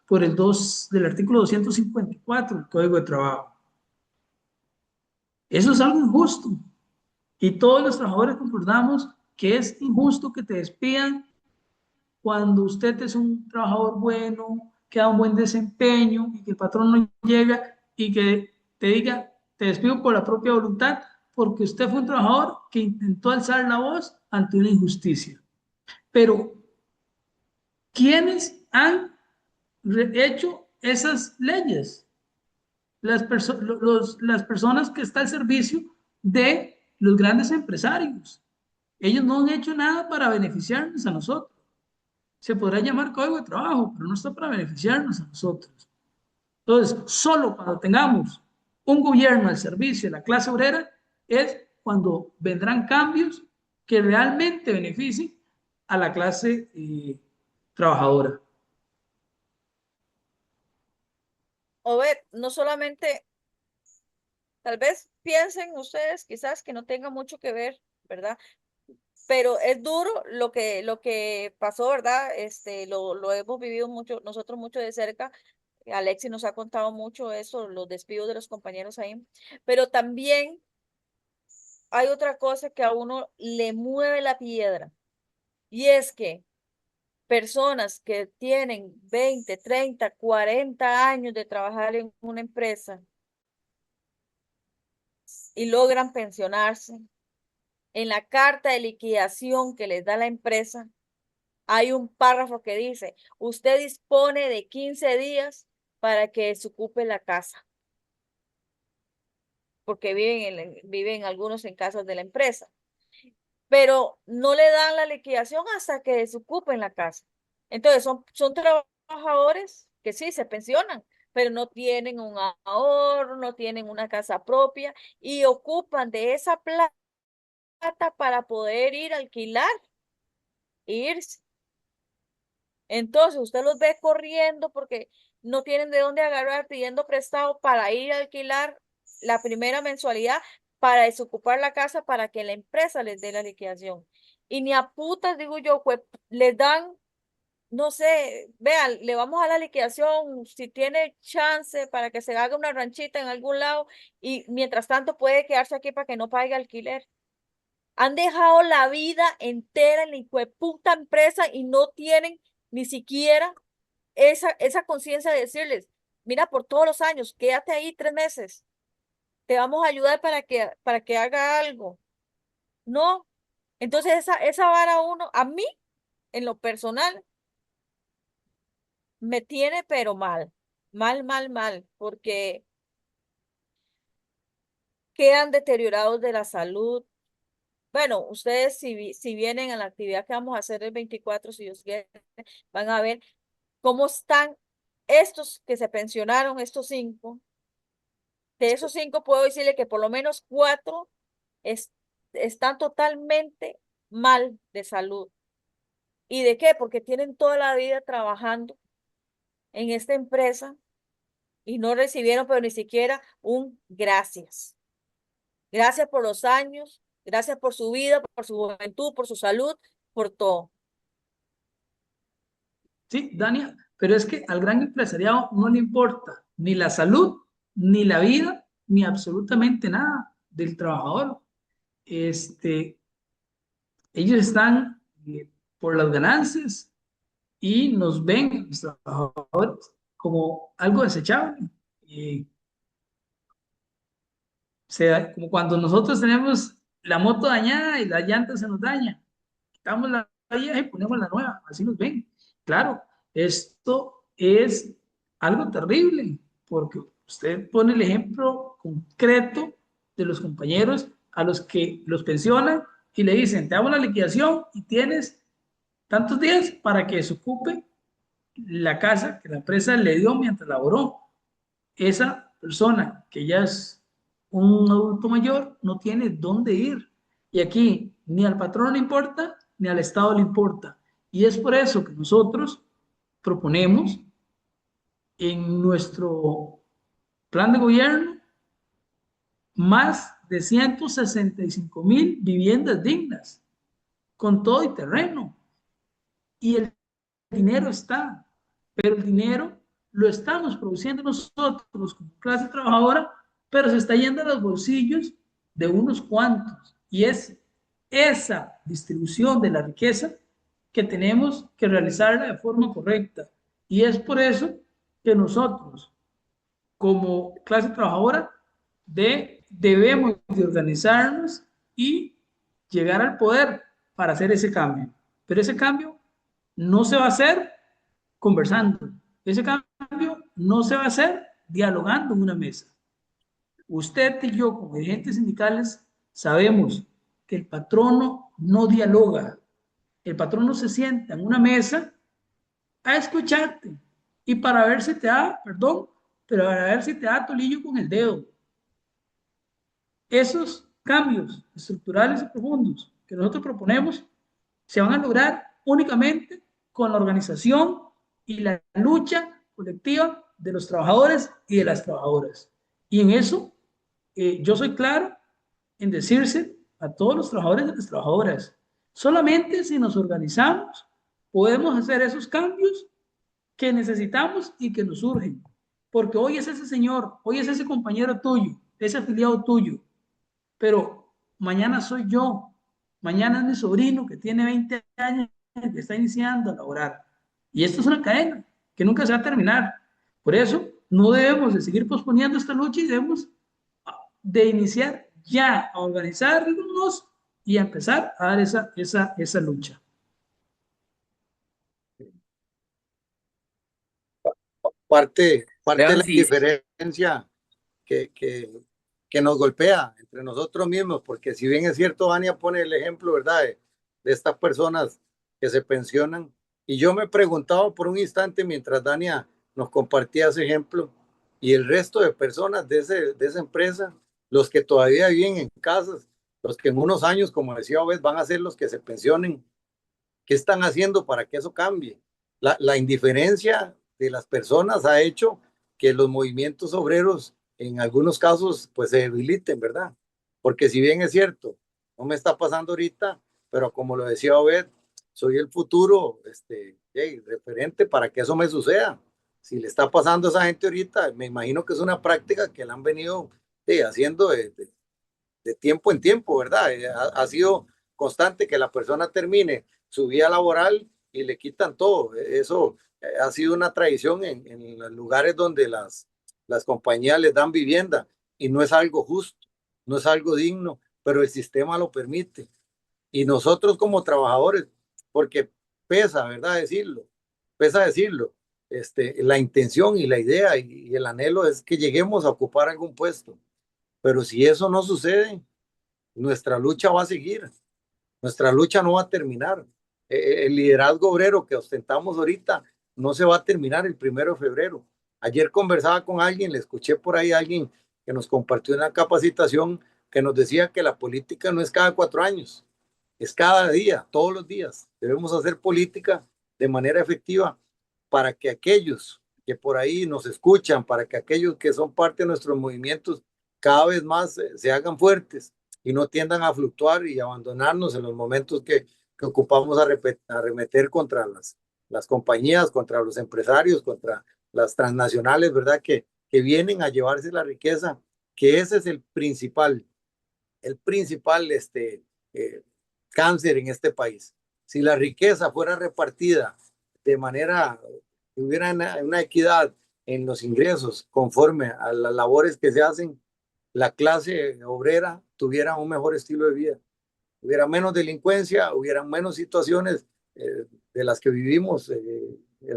por el 2 del artículo 254 del Código de Trabajo. Eso es algo injusto y todos los trabajadores concordamos que es injusto que te despidan cuando usted es un trabajador bueno, que da un buen desempeño y que el patrón no llega y que te diga, te despido por la propia voluntad, porque usted fue un trabajador que intentó alzar la voz ante una injusticia. Pero, ¿quiénes han hecho esas leyes? Las personas que están al servicio de los grandes empresarios. Ellos no han hecho nada para beneficiarnos a nosotros. Se podrá llamar Código de Trabajo, pero no está para beneficiarnos a nosotros. Entonces, solo cuando tengamos un gobierno al servicio de la clase obrera es cuando vendrán cambios que realmente beneficien a la clase trabajadora. O ver, no solamente, tal vez piensen ustedes quizás que no tenga mucho que ver, ¿verdad? Pero es duro lo que pasó, ¿verdad? Lo hemos vivido mucho, nosotros mucho de cerca. Alexi nos ha contado mucho eso, los despidos de los compañeros ahí. Pero también hay otra cosa que a uno le mueve la piedra. Y es que personas que tienen 20, 30, 40 años de trabajar en una empresa y logran pensionarse, en la carta de liquidación que les da la empresa, hay un párrafo que dice, usted dispone de 15 días para que se ocupe la casa. porque viven algunos en casas de la empresa, pero no le dan la liquidación hasta que desocupen la casa. Entonces son trabajadores que sí se pensionan, pero no tienen un ahorro, no tienen una casa propia y ocupan de esa plata para poder ir a alquilar e irse. Entonces usted los ve corriendo porque no tienen de dónde agarrar pidiendo prestado para ir a alquilar la primera mensualidad para desocupar la casa para que la empresa les dé la liquidación. Y ni a putas, digo yo, pues les dan, no sé, vean, le vamos a la liquidación si tiene chance para que se haga una ranchita en algún lado y mientras tanto puede quedarse aquí para que no pague alquiler. Han dejado la vida entera en la puta empresa y no tienen ni siquiera esa conciencia de decirles, mira, por todos los años, quédate ahí 3 meses, te vamos a ayudar para que haga algo. No. Entonces esa vara a mí, en lo personal, me tiene pero mal, mal, porque quedan deteriorados de la salud. Bueno, ustedes si vienen a la actividad que vamos a hacer el 24, si Dios quiere, van a ver cómo están estos que se pensionaron, estos 5. De esos 5 puedo decirle que por lo menos 4 están totalmente mal de salud. ¿Y de qué? Porque tienen toda la vida trabajando en esta empresa y no recibieron, pero ni siquiera un gracias. Gracias por los años, gracias por su vida, por su juventud, por su salud, por todo. Sí, Dania, pero es que al gran empresariado no le importa ni la salud, ni la vida, ni absolutamente nada del trabajador. Ellos están por las ganancias y nos ven, los trabajadores, como algo desechable. Como cuando nosotros tenemos la moto dañada y la llanta se nos daña, quitamos la vieja y ponemos la nueva, así nos ven. Claro, esto es algo terrible, porque usted pone el ejemplo concreto de los compañeros a los que los pensionan y le dicen, te hago la liquidación y tienes tantos días para que desocupe la casa que la empresa le dio mientras laboró. Esa persona que ya es un adulto mayor no tiene dónde ir. Y aquí ni al patrón le importa, ni al Estado le importa. Y es por eso que nosotros proponemos en nuestro plan de gobierno más de 165,000 viviendas dignas, con todo y terreno. Y el dinero está, pero el dinero lo estamos produciendo nosotros como clase trabajadora, pero se está yendo a los bolsillos de unos cuantos. Y es esa distribución de la riqueza que tenemos que realizarla de forma correcta. Y es por eso que nosotros, como clase trabajadora, debemos de organizarnos y llegar al poder para hacer ese cambio. Pero ese cambio no se va a hacer conversando. Ese cambio no se va a hacer dialogando en una mesa. Usted y yo, como dirigentes sindicales, sabemos que el patrono no dialoga. El patrono se sienta en una mesa a escucharte y para ver si te da, perdón, pero para ver si te da tolillo con el dedo. Esos cambios estructurales y profundos que nosotros proponemos se van a lograr únicamente con la organización y la lucha colectiva de los trabajadores y de las trabajadoras. Y en eso yo soy claro en decirse a todos los trabajadores y las trabajadoras, solamente si nos organizamos podemos hacer esos cambios que necesitamos y que nos surgen. Porque hoy es ese señor, hoy es ese compañero tuyo, ese afiliado tuyo, pero mañana soy yo, mañana es mi sobrino que tiene 20 años que está iniciando a laborar. Y esto es una cadena que nunca se va a terminar. Por eso no debemos de seguir posponiendo esta lucha y debemos de iniciar ya a organizarnos y a empezar a dar esa lucha. Parte de Vean la si diferencia que que nos golpea entre nosotros mismos, porque si bien es cierto, Ania pone el ejemplo, ¿verdad? De estas personas que se pensionan. Y yo me preguntaba por un instante mientras Dania nos compartía ese ejemplo y el resto de personas de esa empresa, los que todavía viven en casas, los que en unos años, como decía Obed, van a ser los que se pensionen. ¿Qué están haciendo para que eso cambie? La indiferencia de las personas ha hecho que los movimientos obreros en algunos casos pues se debiliten, ¿verdad? Porque si bien es cierto, no me está pasando ahorita, pero como lo decía Obed, soy el futuro referente para que eso me suceda. Si le está pasando a esa gente ahorita, me imagino que es una práctica que la han venido haciendo de tiempo en tiempo, ¿verdad? Ha sido constante que la persona termine su vida laboral y le quitan todo. Eso ha sido una tradición en los lugares donde las compañías les dan vivienda y no es algo justo, no es algo digno, pero el sistema lo permite. Y nosotros como trabajadores, porque pesa, ¿verdad? Pesa decirlo. La intención y la idea y el anhelo es que lleguemos a ocupar algún puesto. Pero si eso no sucede, nuestra lucha va a seguir, nuestra lucha no va a terminar. El liderazgo obrero que ostentamos ahorita no se va a terminar el 1 de febrero. Ayer conversaba con alguien, le escuché por ahí a alguien que nos compartió una capacitación que nos decía que la política no es cada 4 años, es cada día, todos los días. Debemos hacer política de manera efectiva para que aquellos que por ahí nos escuchan, para que aquellos que son parte de nuestros movimientos cada vez más se hagan fuertes y no tiendan a fluctuar y abandonarnos en los momentos que ocupamos a arremeter contra las compañías, contra los empresarios, contra las transnacionales, ¿verdad? Que vienen a llevarse la riqueza, que ese es el principal cáncer en este país. Si la riqueza fuera repartida de manera que hubiera una equidad en los ingresos conforme a las labores que se hacen, la clase obrera tuviera un mejor estilo de vida, hubiera menos delincuencia, hubiera menos situaciones de las que vivimos,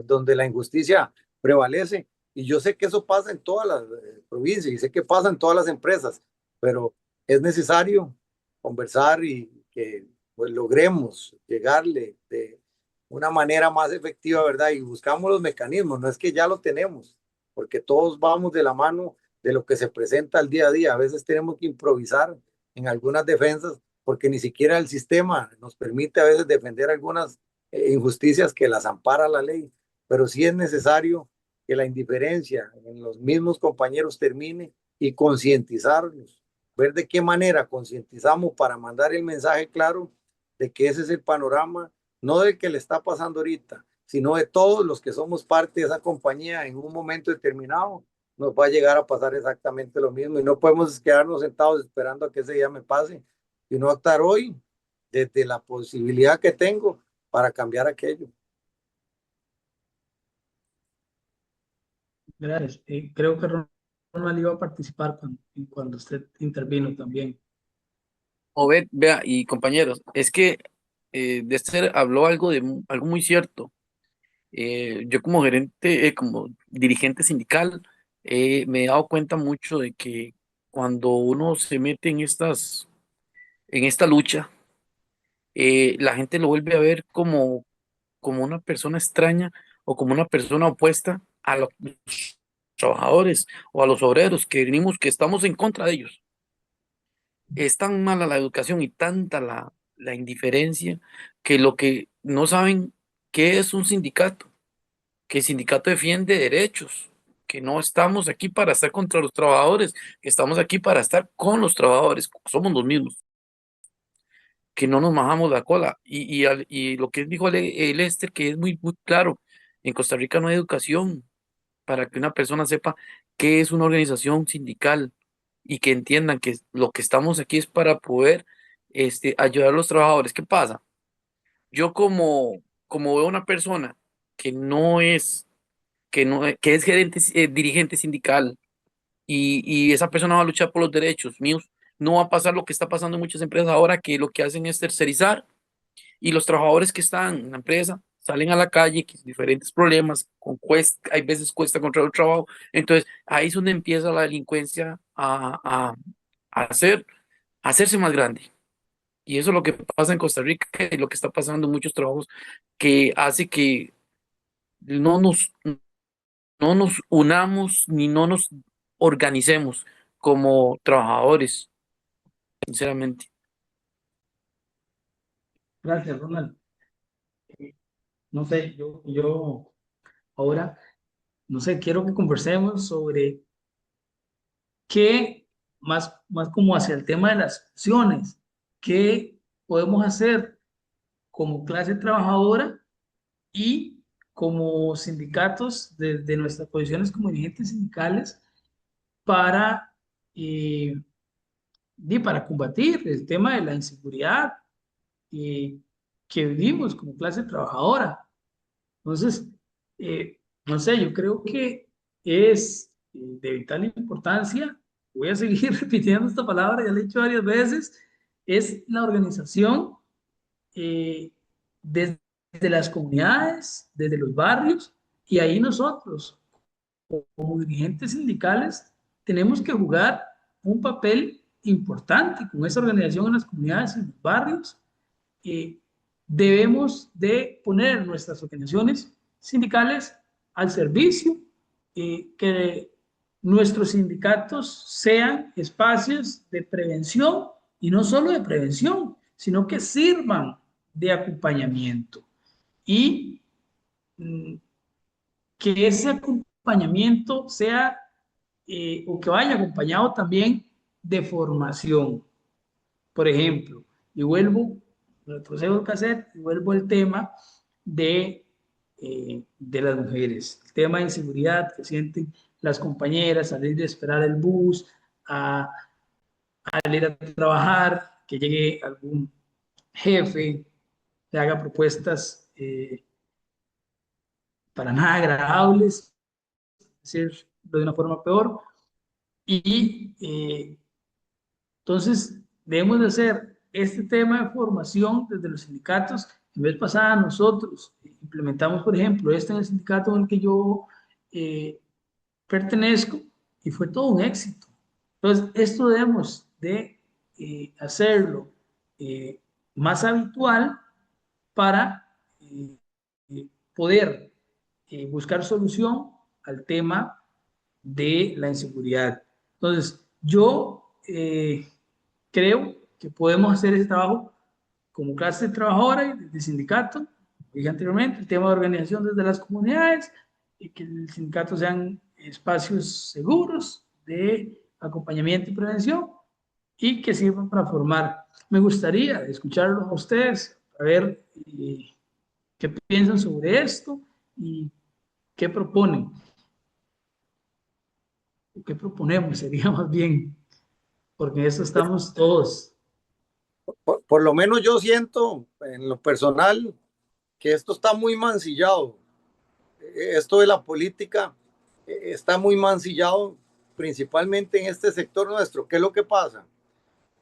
donde la injusticia prevalece. Y yo sé que eso pasa en todas las provincias y sé que pasa en todas las empresas, pero es necesario conversar y que pues, logremos llegarle de una manera más efectiva, ¿verdad? Y buscamos los mecanismos, no es que ya lo tenemos, porque todos vamos de la mano de lo que se presenta al día a día. A veces tenemos que improvisar en algunas defensas porque ni siquiera el sistema nos permite a veces defender algunas injusticias que las ampara la ley, pero sí es necesario que la indiferencia en los mismos compañeros termine y concientizarlos, ver de qué manera concientizamos para mandar el mensaje claro de que ese es el panorama, no del que le está pasando ahorita, sino de todos los que somos parte de esa compañía en un momento determinado, nos va a llegar a pasar exactamente lo mismo y no podemos quedarnos sentados esperando a que ese día me pase, sino actuar hoy desde la posibilidad que tengo para cambiar aquello. Gracias. Creo que Ronald iba a participar cuando usted intervino también. Obed, vea, y compañeros, es que Dexter habló algo algo muy cierto. Yo como gerente, como dirigente sindical, me he dado cuenta mucho de que cuando uno se mete en esta lucha, la gente lo vuelve a ver como una persona extraña o como una persona opuesta a los trabajadores o a los obreros que venimos, que estamos en contra de ellos. Es tan mala la educación y tanta la indiferencia que lo que no saben qué es un sindicato, que el sindicato defiende derechos, que no estamos aquí para estar contra los trabajadores, que estamos aquí para estar con los trabajadores, somos los mismos, que no nos majamos la cola. Y lo que dijo el Lester, que es muy claro, en Costa Rica no hay educación para que una persona sepa qué es una organización sindical y que entiendan que lo que estamos aquí es para poder ayudar a los trabajadores. ¿Qué pasa? Yo como veo una persona que no es, que es gerente, dirigente sindical y esa persona va a luchar por los derechos míos, no va a pasar lo que está pasando en muchas empresas ahora, que lo que hacen es tercerizar y los trabajadores que están en la empresa salen a la calle, que diferentes problemas, hay veces cuesta encontrar un trabajo, entonces ahí es donde empieza la delincuencia hacerse más grande. Y eso es lo que pasa en Costa Rica y lo que está pasando en muchos trabajos que hace que no nos, no nos unamos ni no nos organicemos como trabajadores, sinceramente. Gracias, Ronald. No sé, yo ahora, no sé, quiero que conversemos sobre qué, más como hacia el tema de las opciones, qué podemos hacer como clase trabajadora y como sindicatos desde nuestras posiciones como dirigentes sindicales para, eh, para combatir el tema de la inseguridad eh, que vivimos como clase trabajadora. Entonces, no sé, yo creo que es de vital importancia, voy a seguir repitiendo esta palabra, ya la he dicho varias veces, es la organización eh, desde las comunidades, desde los barrios, y ahí nosotros, como dirigentes sindicales, tenemos que jugar un papel importante con esa organización en las comunidades, en los barrios. eh, Debemos de poner nuestras organizaciones sindicales al servicio, que nuestros sindicatos sean espacios de prevención y no solo de prevención, sino que sirvan de acompañamiento y mm, que ese acompañamiento sea o que vaya acompañado también de formación. Por ejemplo, y vuelvo, retrocedo el cassette y vuelvo al tema de las mujeres, el tema de inseguridad que sienten las compañeras, salir de esperar el bus, a, a ir a trabajar, que llegue algún jefe, que haga propuestas para nada agradables, decirlo de una forma peor, y entonces, debemos de hacer este tema de formación desde los sindicatos. En vez pasada, nosotros implementamos, por ejemplo, este en el sindicato en el que yo eh, pertenezco y fue todo un éxito. Entonces, esto debemos de hacerlo eh, más habitual para eh, poder buscar solución al tema de la inseguridad. Entonces, yo creo que podemos hacer ese trabajo como clase trabajadora y de sindicato. Dije anteriormente, el tema de organización desde las comunidades y que el sindicato sean espacios seguros de acompañamiento y prevención y que sirvan para formar. Me gustaría escucharlos a ustedes, a ver qué piensan sobre esto y qué proponen, qué proponemos, sería más bien, porque en eso estamos todos. Por lo menos yo siento en lo personal que esto está muy mancillado. Esto de la política está muy mancillado, principalmente en este sector nuestro. ¿Qué es lo que pasa?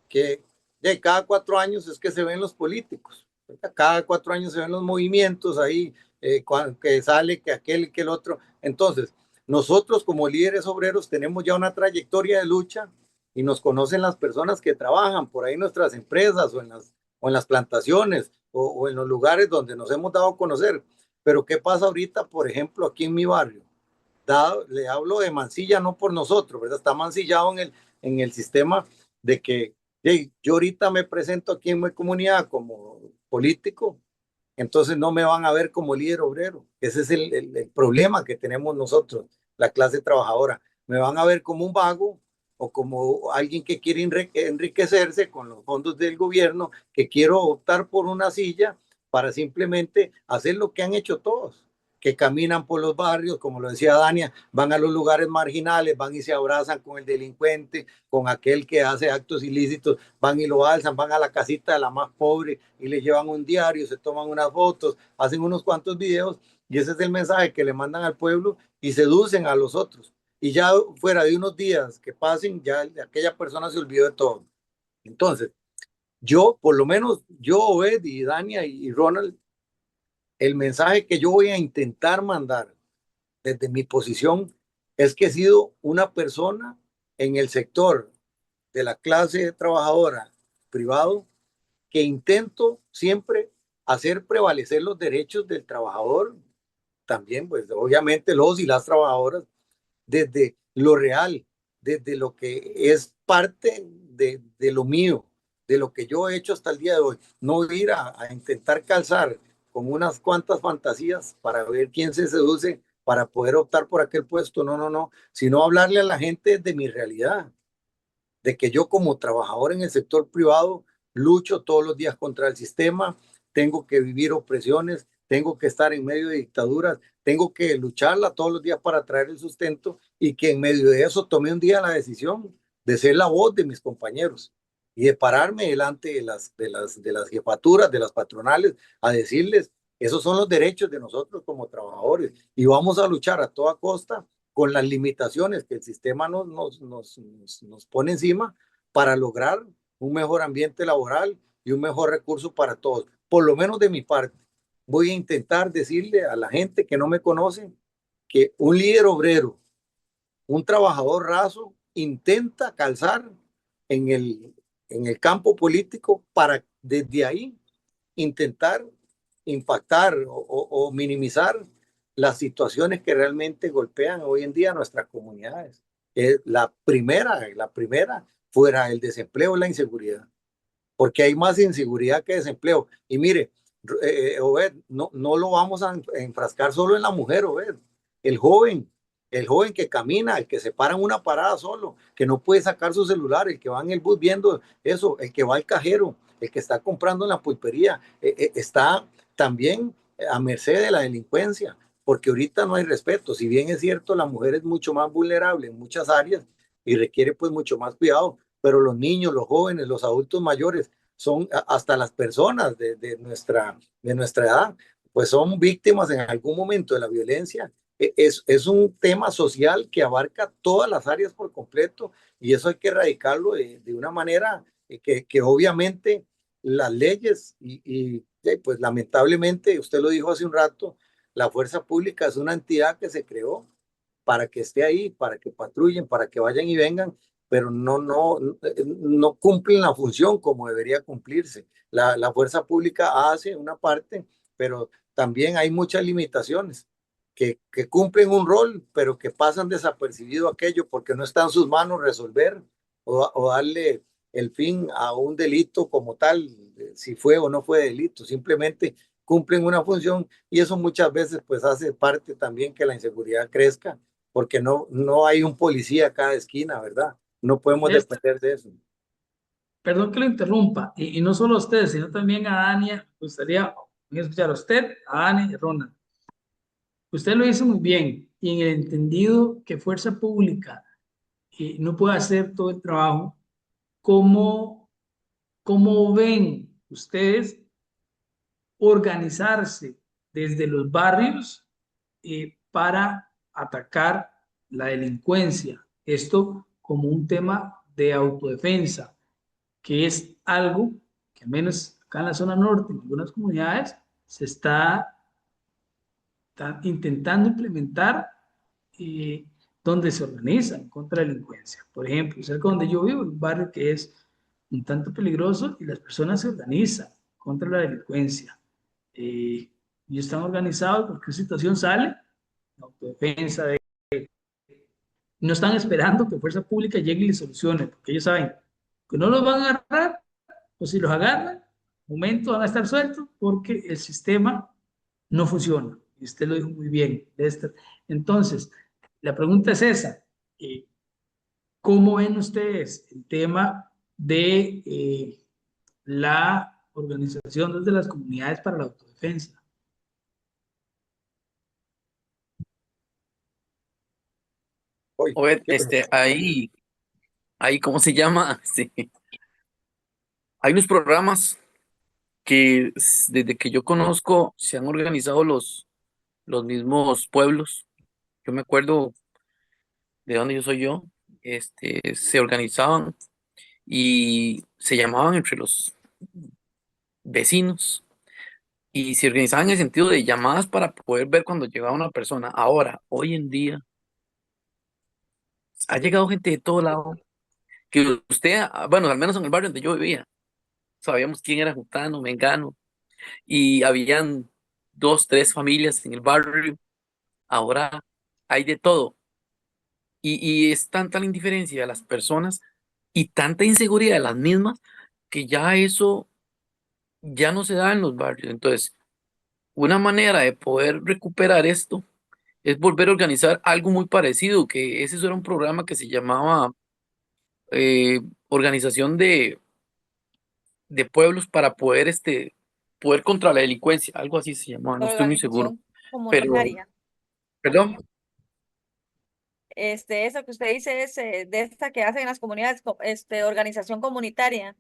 Que de cada 4 años es que se ven los políticos. Cada 4 años se ven los movimientos ahí, que sale, que aquel, que el otro. Entonces, nosotros como líderes obreros tenemos ya una trayectoria de lucha y nos conocen las personas que trabajan por ahí en nuestras empresas o en las plantaciones o en los lugares donde nos hemos dado a conocer. Pero ¿qué pasa ahorita, por ejemplo, aquí en mi barrio? Le hablo de mancilla no por nosotros, ¿verdad? Está mancillado en el sistema de que hey, yo ahorita me presento aquí en mi comunidad como político, entonces no me van a ver como líder obrero. Ese es el problema que tenemos nosotros, la clase trabajadora. Me van a ver como un vago o como alguien que quiere enriquecerse con los fondos del gobierno, que quiero optar por una silla para simplemente hacer lo que han hecho todos, que caminan por los barrios, como lo decía Dania, van a los lugares marginales, van y se abrazan con el delincuente, con aquel que hace actos ilícitos, van y lo alzan, van a la casita de la más pobre y le llevan un diario, se toman unas fotos, hacen unos cuantos videos y ese es el mensaje que le mandan al pueblo y seducen a los otros. Y ya fuera de unos días que pasen, ya aquella persona se olvidó de todo. Entonces, yo, por lo menos, yo, Obed y Dania y Ronald, el mensaje que yo voy a intentar mandar desde mi posición es que he sido una persona en el sector de la clase trabajadora privado que intento siempre hacer prevalecer los derechos del trabajador, también, pues obviamente los y las trabajadoras, desde lo real, desde lo que es parte de lo mío, de lo que yo he hecho hasta el día de hoy. No ir a intentar calzar con unas cuantas fantasías para ver quién se seduce para poder optar por aquel puesto. No, no, no, sino hablarle a la gente de mi realidad, de que yo como trabajador en el sector privado lucho todos los días contra el sistema, tengo que vivir opresiones, tengo que estar en medio de dictaduras, tengo que lucharla todos los días para traer el sustento y que en medio de eso tomé un día la decisión de ser la voz de mis compañeros y de pararme delante de las jefaturas, de las patronales, a decirles, esos son los derechos de nosotros como trabajadores y vamos a luchar a toda costa con las limitaciones que el sistema nos pone encima para lograr un mejor ambiente laboral y un mejor recurso para todos. Por lo menos de mi parte, voy a intentar decirle a la gente que no me conoce que un líder obrero, un trabajador raso, intenta calzar en el campo político para desde ahí intentar impactar o minimizar las situaciones que realmente golpean hoy en día a nuestras comunidades. La primera fuera el desempleo y la inseguridad, porque hay más inseguridad que desempleo. Y mire, Obed, no lo vamos a enfrascar solo en la mujer, Obed. El joven, el joven que camina, el que se para en una parada solo, que no puede sacar su celular, el que va en el bus viendo eso, el que va al cajero, el que está comprando en la pulpería, está también a merced de la delincuencia, porque ahorita no hay respeto. Si bien es cierto, la mujer es mucho más vulnerable en muchas áreas y requiere pues mucho más cuidado, pero los niños, los jóvenes, los adultos mayores, son hasta las personas de nuestra edad, pues son víctimas en algún momento de la violencia. Es un tema social que abarca todas las áreas por completo y eso hay que erradicarlo de una manera que obviamente las leyes pues lamentablemente, usted lo dijo hace un rato, la fuerza pública es una entidad que se creó para que esté ahí, para que patrullen, para que vayan y vengan, pero no cumplen la función como debería cumplirse. La fuerza pública hace una parte, pero también hay muchas limitaciones que cumplen un rol, pero que pasan desapercibido aquello porque no está en sus manos resolver o darle el fin a un delito como tal, si fue o no fue delito, simplemente cumplen una función y eso muchas veces pues hace parte también que la inseguridad crezca porque no hay un policía a cada esquina, ¿verdad? No podemos Lester, depender de eso. perdón que lo interrumpa, y no solo a usted, sino también a Dania, me gustaría escuchar a usted, a Dani y a Ronald. Usted lo dice muy bien, y en el entendido que fuerza pública no puede hacer todo el trabajo, ¿cómo, cómo ven ustedes organizarse desde los barrios para atacar la delincuencia? Esto como un tema de autodefensa, que es algo que al menos acá en la zona norte, en algunas comunidades, se está intentando implementar eh, donde se organizan contra la delincuencia. Por ejemplo, cerca donde yo vivo, un barrio que es un tanto peligroso y las personas se organizan contra la delincuencia. Y están organizados porque una situación sale, la autodefensa, no están esperando que Fuerza Pública llegue y les solucione, porque ellos saben que no los van a agarrar, o si los agarran, momento van a estar sueltos porque el sistema no funciona. Y usted lo dijo muy bien, Lester. Entonces, la pregunta es esa. ¿Cómo ven ustedes el tema de la organización desde las comunidades para la autodefensa? Hoy, O ahí, ¿cómo se llama? Sí. Hay unos programas que desde que yo conozco se han organizado los mismos pueblos. Yo me acuerdo de donde yo soy yo, se organizaban y se llamaban entre los vecinos y se organizaban en el sentido de llamadas para poder ver cuando llegaba una persona. Ahora, hoy en día, ha llegado gente de todo lado que usted, bueno, al menos en el barrio donde yo vivía, sabíamos quién era Jutano, Mengano, y habían dos, tres familias en el barrio. Ahora hay de todo. Y es tanta la indiferencia de las personas y tanta inseguridad de las mismas que ya eso ya no se da en los barrios. Entonces, una manera de poder recuperar esto es volver a organizar algo muy parecido, que ese era un programa que se llamaba Organización de Pueblos para poder, poder contra la delincuencia, algo así se llamaba, no estoy muy seguro. Organización Pero, comunitaria. perdón, Eso que usted dice es de esta que hacen en las comunidades, organización comunitaria.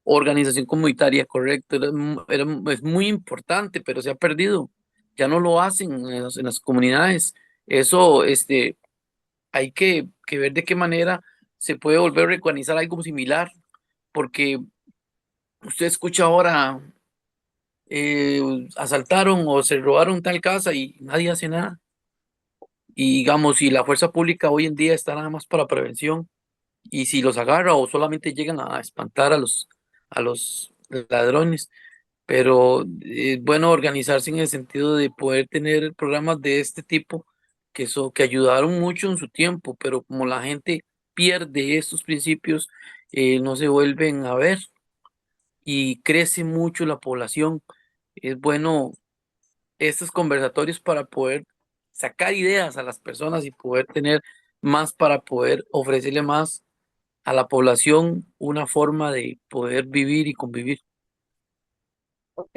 organización comunitaria, correcto, es muy importante, pero se ha perdido, ya no lo hacen en las comunidades. Eso, hay que ver de qué manera se puede volver a organizar algo similar, porque usted escucha ahora, asaltaron o se robaron tal casa y nadie hace nada. Y digamos, si la fuerza pública hoy en día está nada más para prevención, y si los agarra o solamente llegan a espantar a los ladrones, pero es bueno organizarse en el sentido de poder tener programas de este tipo que ayudaron mucho en su tiempo, pero como la gente pierde estos principios, no se vuelven a ver y crece mucho la población. Es bueno estos conversatorios para poder sacar ideas a las personas y poder tener más para poder ofrecerle más a la población una forma de poder vivir y convivir. Ok,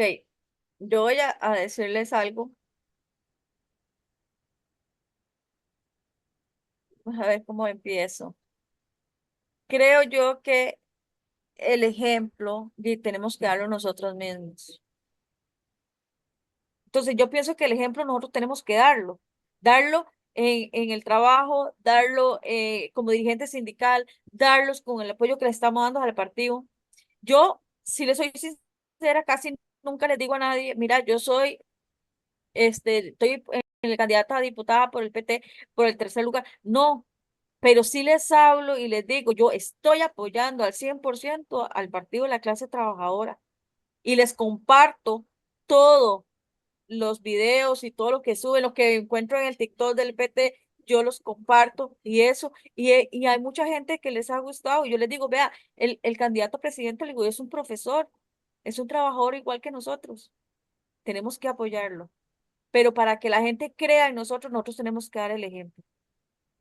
yo voy a decirles algo. Vamos a ver cómo empiezo. Creo yo que el ejemplo tenemos que darlo nosotros mismos. Entonces yo pienso que el ejemplo nosotros tenemos que darlo en el trabajo, darlo como dirigente sindical, darlos con el apoyo que le estamos dando al partido. Yo, si le soy sincera, casi nunca les digo a nadie, mira, yo soy, estoy en el candidato a diputada por el PT, por el tercer lugar. No, pero sí les hablo y les digo, yo estoy apoyando al 100% al partido de la clase trabajadora y les comparto todo los videos y todo lo que suben, lo que encuentro en el TikTok del PT, yo los comparto y eso, y hay mucha gente que les ha gustado. Y yo les digo, vea, el candidato a presidente, le digo, es un profesor, es un trabajador igual que nosotros, tenemos que apoyarlo. Pero para que la gente crea en nosotros, nosotros tenemos que dar el ejemplo.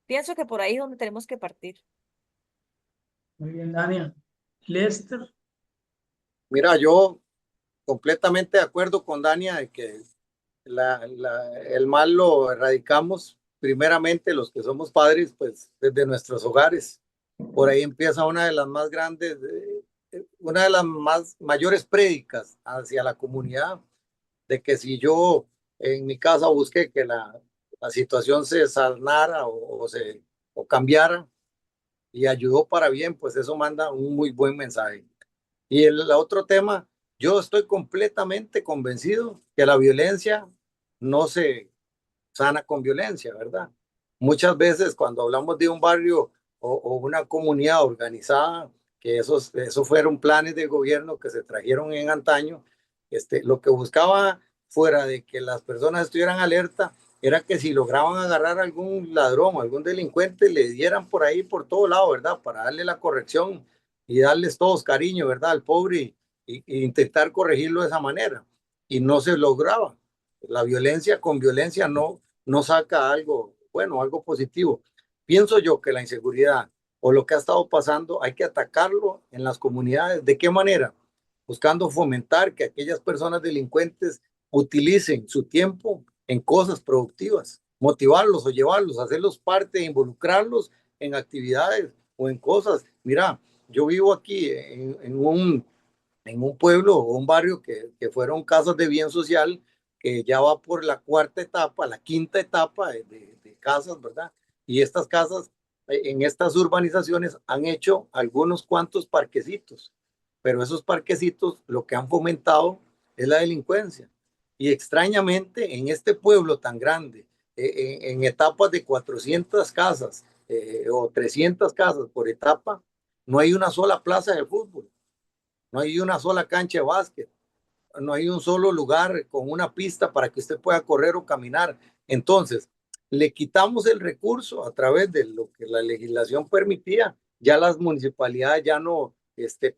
Pienso que por ahí es donde tenemos que partir. Muy bien, Dania. Lester, Mira, yo completamente de acuerdo con Dania de que el mal lo erradicamos primeramente los que somos padres, pues desde nuestros hogares. Por ahí empieza una de las más grandes, una de las más mayores prédicas hacia la comunidad, de que si yo en mi casa busqué que la situación se sanara o cambiara y ayudó para bien, pues eso manda un muy buen mensaje. Y el otro tema, yo estoy completamente convencido que la violencia no se sana con violencia, ¿verdad? Muchas veces cuando hablamos de un barrio o una comunidad organizada, que esos fueron planes de gobierno que se trajeron en antaño, lo que buscaba fuera de que las personas estuvieran alerta, era que si lograban agarrar a algún ladrón, algún delincuente, le dieran por ahí, por todo lado, ¿verdad? Para darle la corrección y darles todos cariño, ¿verdad? Al pobre y intentar corregirlo de esa manera. Y no se lograba. La violencia con violencia no saca algo bueno, algo positivo. Pienso yo que la inseguridad o lo que ha estado pasando hay que atacarlo en las comunidades. ¿De qué manera? Buscando fomentar que aquellas personas delincuentes utilicen su tiempo en cosas productivas, motivarlos o llevarlos, hacerlos parte, involucrarlos en actividades o en cosas. Mira, yo vivo aquí en un pueblo o un barrio que fueron casas de bien social, que ya va por la cuarta etapa, la quinta etapa de casas, ¿verdad? Y estas casas, en estas urbanizaciones, han hecho algunos cuantos parquecitos, pero esos parquecitos lo que han fomentado es la delincuencia. Y extrañamente, en este pueblo tan grande, en etapas de 400 casas, o 300 casas por etapa, no hay una sola plaza de fútbol, no hay una sola cancha de básquet, no hay un solo lugar con una pista para que usted pueda correr o caminar. Entonces, le quitamos el recurso a través de lo que la legislación permitía. Ya las municipalidades ya no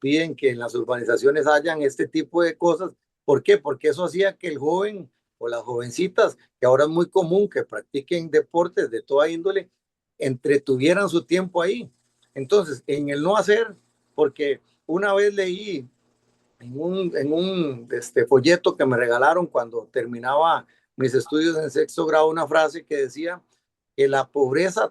piden que en las urbanizaciones hayan este tipo de cosas. ¿Por qué? Porque eso hacía que el joven o las jovencitas, que ahora es muy común que practiquen deportes de toda índole, entretuvieran su tiempo ahí. Entonces, en el no hacer, porque una vez leí en un folleto que me regalaron cuando terminaba mis estudios en sexto grado, una frase que decía que la pobreza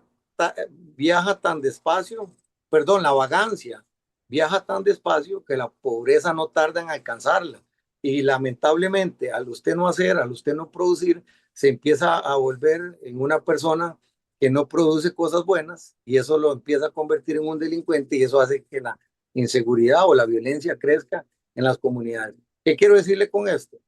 viaja tan despacio, perdón, la vagancia viaja tan despacio que la pobreza no tarda en alcanzarla. Y lamentablemente, al usted no hacer, al usted no producir, se empieza a volver en una persona que no produce cosas buenas y eso lo empieza a convertir en un delincuente y eso hace que la inseguridad o la violencia crezca en las comunidades. ¿Qué quiero decirle con esto?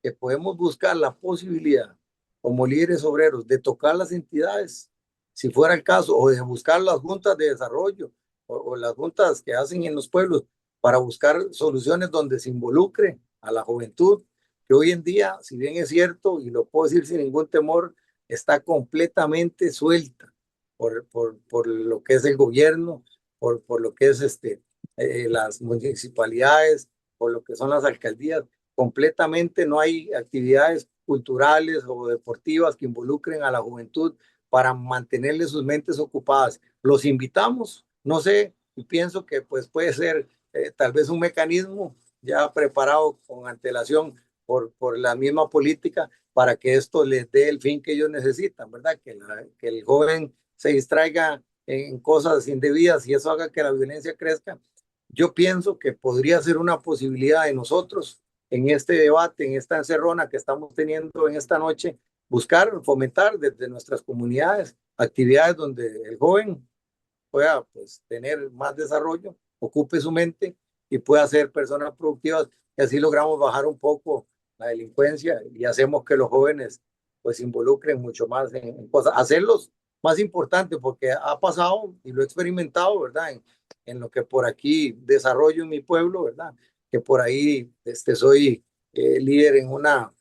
Que podemos buscar la posibilidad, como líderes obreros, de tocar las entidades, si fuera el caso, o de buscar las juntas de desarrollo o las juntas que hacen en los pueblos para buscar soluciones donde se involucre a la juventud, que hoy en día, si bien es cierto, y lo puedo decir sin ningún temor, está completamente suelta por lo que es el gobierno, por lo que es las municipalidades, por lo que son las alcaldías. Completamente no hay actividades culturales o deportivas que involucren a la juventud para mantenerle sus mentes ocupadas. Los invitamos, no sé, y pienso que pues puede ser tal vez un mecanismo ya preparado con antelación por la misma política para que esto les dé el fin que ellos necesitan, ¿verdad? Que el joven se distraiga en cosas indebidas y eso haga que la violencia crezca. Yo pienso que podría ser una posibilidad de nosotros en este debate, en esta encerrona que estamos teniendo en esta noche, buscar, fomentar desde nuestras comunidades actividades donde el joven pueda pues, tener más desarrollo, ocupe su mente y pueda ser personas productivas y así logramos bajar un poco la delincuencia y hacemos que los jóvenes pues se involucren mucho más en cosas, hacerlos más importante porque ha pasado y lo he experimentado, ¿verdad? En lo que por aquí desarrollo en mi pueblo, ¿verdad? Que por ahí soy líder en una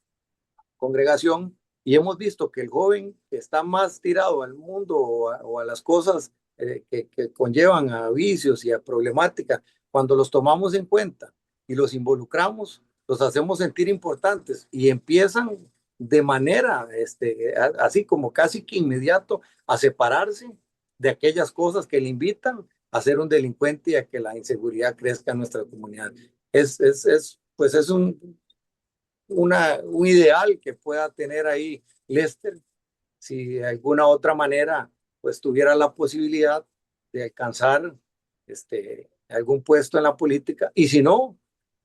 congregación y hemos visto que el joven que está más tirado al mundo o a las cosas que conllevan a vicios y a problemática, cuando los tomamos en cuenta y los involucramos, los hacemos sentir importantes y empiezan de manera, así como casi que inmediato, a separarse de aquellas cosas que le invitan a ser un delincuente y a que la inseguridad crezca en nuestra comunidad. Pues es un ideal que pueda tener ahí Lester, si de alguna otra manera pues tuviera la posibilidad de alcanzar algún puesto en la política y si no,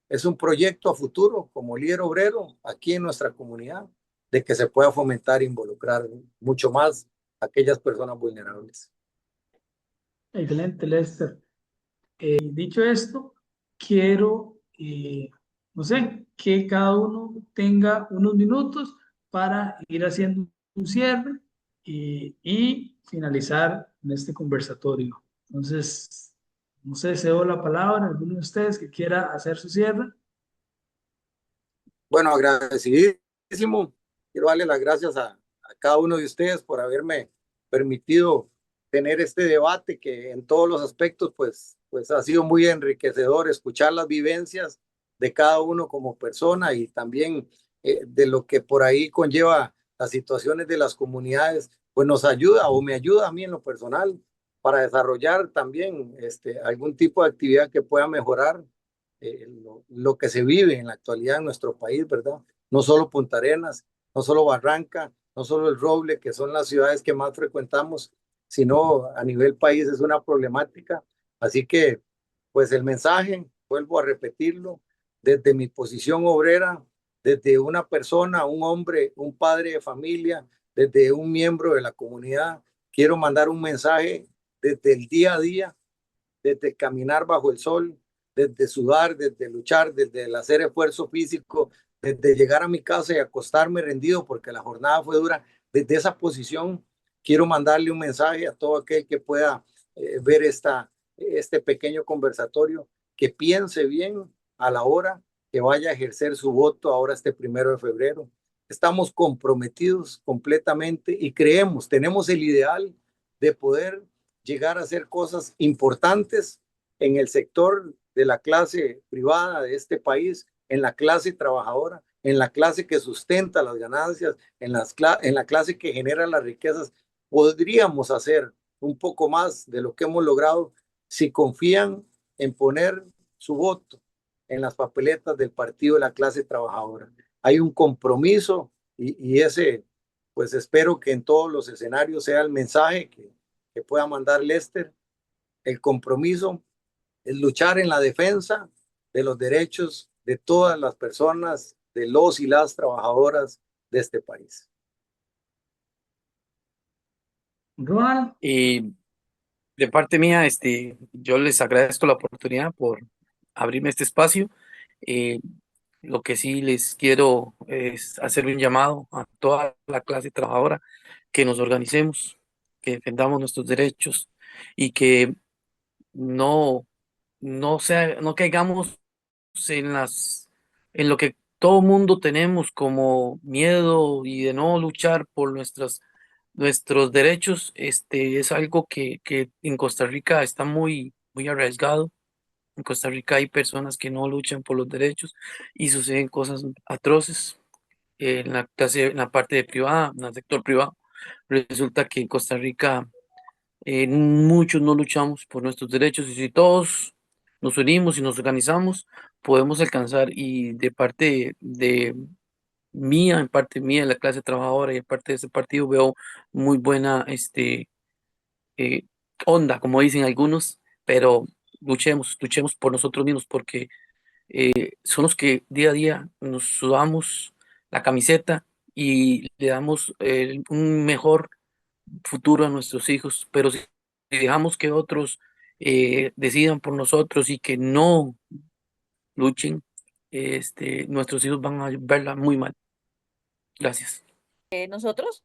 es un proyecto a futuro como líder obrero aquí en nuestra comunidad de que se pueda fomentar e involucrar mucho más a aquellas personas vulnerables. Excelente, Lester. Dicho esto, quiero, no sé, que cada uno tenga unos minutos para ir haciendo un cierre y finalizar en este conversatorio. Entonces, no sé, cedo la palabra a alguno de ustedes que quiera hacer su cierre. Bueno, agradecidísimo. Quiero darle las gracias a cada uno de ustedes por haberme permitido tener este debate que en todos los aspectos pues ha sido muy enriquecedor escuchar las vivencias de cada uno como persona y también de lo que por ahí conlleva las situaciones de las comunidades, pues nos ayuda o me ayuda a mí en lo personal para desarrollar también algún tipo de actividad que pueda mejorar lo que se vive en la actualidad en nuestro país, ¿verdad? No solo Punta Arenas, no solo Barranca, no solo El Roble, que son las ciudades que más frecuentamos, sino a nivel país es una problemática. Así que, pues el mensaje, vuelvo a repetirlo, desde mi posición obrera, desde una persona, un hombre, un padre de familia, desde un miembro de la comunidad, quiero mandar un mensaje desde el día a día, desde caminar bajo el sol, desde sudar, desde luchar, desde el hacer esfuerzo físico, desde llegar a mi casa y acostarme rendido porque la jornada fue dura, desde esa posición quiero mandarle un mensaje a todo aquel que pueda ver este pequeño conversatorio, que piense bien a la hora que vaya a ejercer su voto ahora este 1 de febrero. Estamos comprometidos completamente y creemos, tenemos el ideal de poder llegar a hacer cosas importantes en el sector de la clase privada de este país, en la clase trabajadora, en la clase que sustenta las ganancias, en la clase que genera las riquezas. Podríamos hacer un poco más de lo que hemos logrado si confían en poner su voto en las papeletas del Partido de la Clase Trabajadora. Hay un compromiso y ese, pues espero que en todos los escenarios sea el mensaje que pueda mandar Lester. El compromiso es luchar en la defensa de los derechos de todas las personas, de los y las trabajadoras de este país. Ronald, Y de parte mía, yo les agradezco la oportunidad por abrirme este espacio. Eh, lo que sí les quiero es hacer un llamado a toda la clase trabajadora, que nos organicemos, que defendamos nuestros derechos y que no, no caigamos en lo que todo mundo tenemos como miedo y de no luchar por nuestros derechos. Es algo que en Costa Rica está muy arriesgado. En Costa Rica hay personas que no luchan por los derechos y suceden cosas atroces en la parte privada, en el sector privado. Resulta que en Costa Rica muchos no luchamos por nuestros derechos, y si todos nos unimos y nos organizamos, podemos alcanzar. Y de parte de mía, en parte mía, de la clase trabajadora y en parte de ese partido, veo muy buena eh, onda, como dicen algunos, pero luchemos por nosotros mismos, porque son los que día a día nos sudamos la camiseta y le damos un mejor futuro a nuestros hijos. Pero si dejamos que otros decidan por nosotros y que no luchen, nuestros hijos van a verla muy mal. Gracias. Nosotros,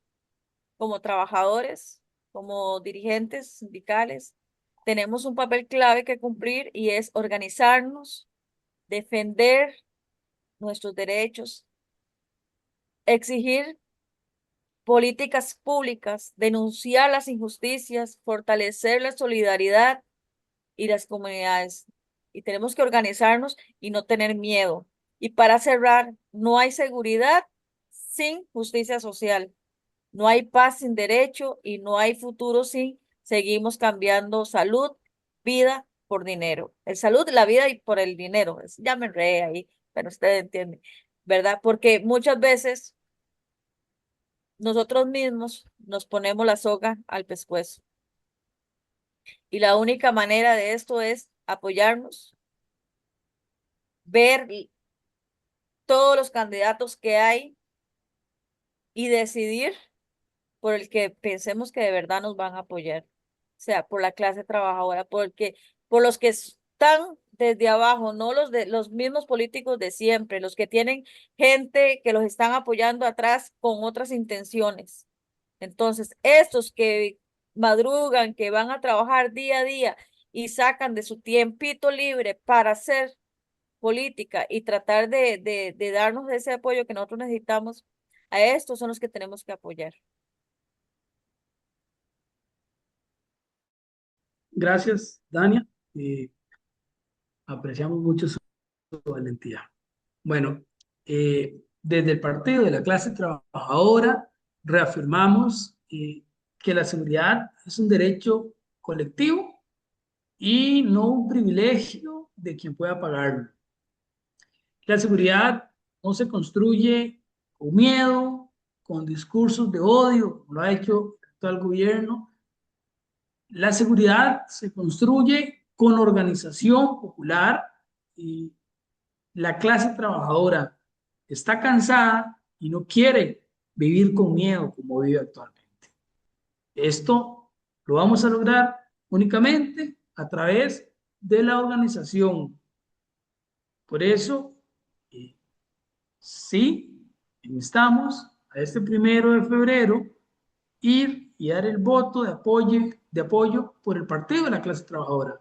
como trabajadores, como dirigentes sindicales, tenemos un papel clave que cumplir y es organizarnos, defender nuestros derechos, exigir políticas públicas, denunciar las injusticias, fortalecer la solidaridad y las comunidades. Y tenemos que organizarnos y no tener miedo. Y para cerrar, no hay seguridad sin justicia social. No hay paz sin derecho y no hay futuro sin seguimos cambiando salud, vida por dinero. El salud, la vida y por el dinero. Ya me enredé ahí, pero usted entiende, ¿verdad? Porque muchas veces nosotros mismos nos ponemos la soga al pescuezo. Y la única manera de esto es apoyarnos, ver todos los candidatos que hay y decidir por el que pensemos que de verdad nos van a apoyar. O sea, por la clase trabajadora, por los que están desde abajo, no los mismos políticos de siempre, los que tienen gente que los están apoyando atrás con otras intenciones. Entonces, estos que madrugan, que van a trabajar día a día y sacan de su tiempito libre para hacer política y tratar de darnos ese apoyo que nosotros necesitamos, a estos son los que tenemos que apoyar. gracias, Dania. Apreciamos mucho su valentía. Bueno, desde el Partido de la Clase Trabajadora reafirmamos que la seguridad es un derecho colectivo y no un privilegio de quien pueda pagarlo. La seguridad no se construye con miedo, con discursos de odio, como lo ha hecho el actual gobierno. La seguridad se construye con organización popular y la clase trabajadora está cansada y no quiere vivir con miedo como vive actualmente. Esto lo vamos a lograr únicamente a través de la organización. Por eso, sí, instamos a este 1 de febrero ir y dar el voto de apoyo por el Partido de la Clase Trabajadora.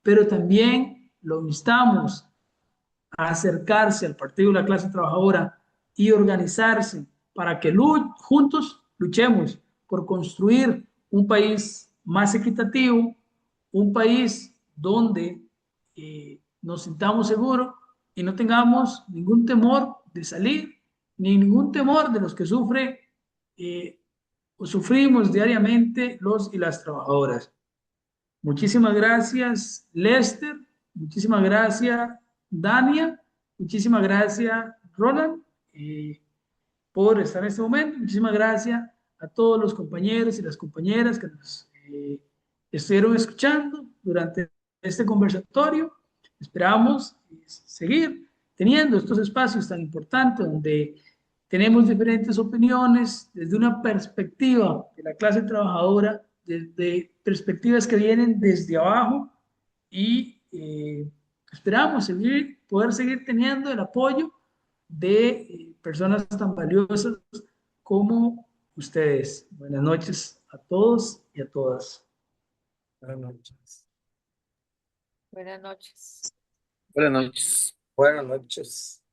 Pero también lo instamos a acercarse al Partido de la Clase Trabajadora y organizarse para que juntos luchemos por construir un país más equitativo, un país donde nos sintamos seguros y no tengamos ningún temor de salir, ni ningún temor de los que o sufrimos diariamente los y las trabajadoras. Muchísimas gracias, Lester. Muchísimas gracias, Dania. Muchísimas gracias, Roland, por estar en este momento. Muchísimas gracias a todos los compañeros y las compañeras que nos estuvieron escuchando durante este conversatorio. Esperamos seguir teniendo estos espacios tan importantes donde tenemos diferentes opiniones desde una perspectiva de la clase trabajadora, desde perspectivas que vienen desde abajo y esperamos poder seguir teniendo el apoyo de personas tan valiosas como ustedes. Buenas noches a todos y a todas. Buenas noches. Buenas noches. Buenas noches. Buenas noches.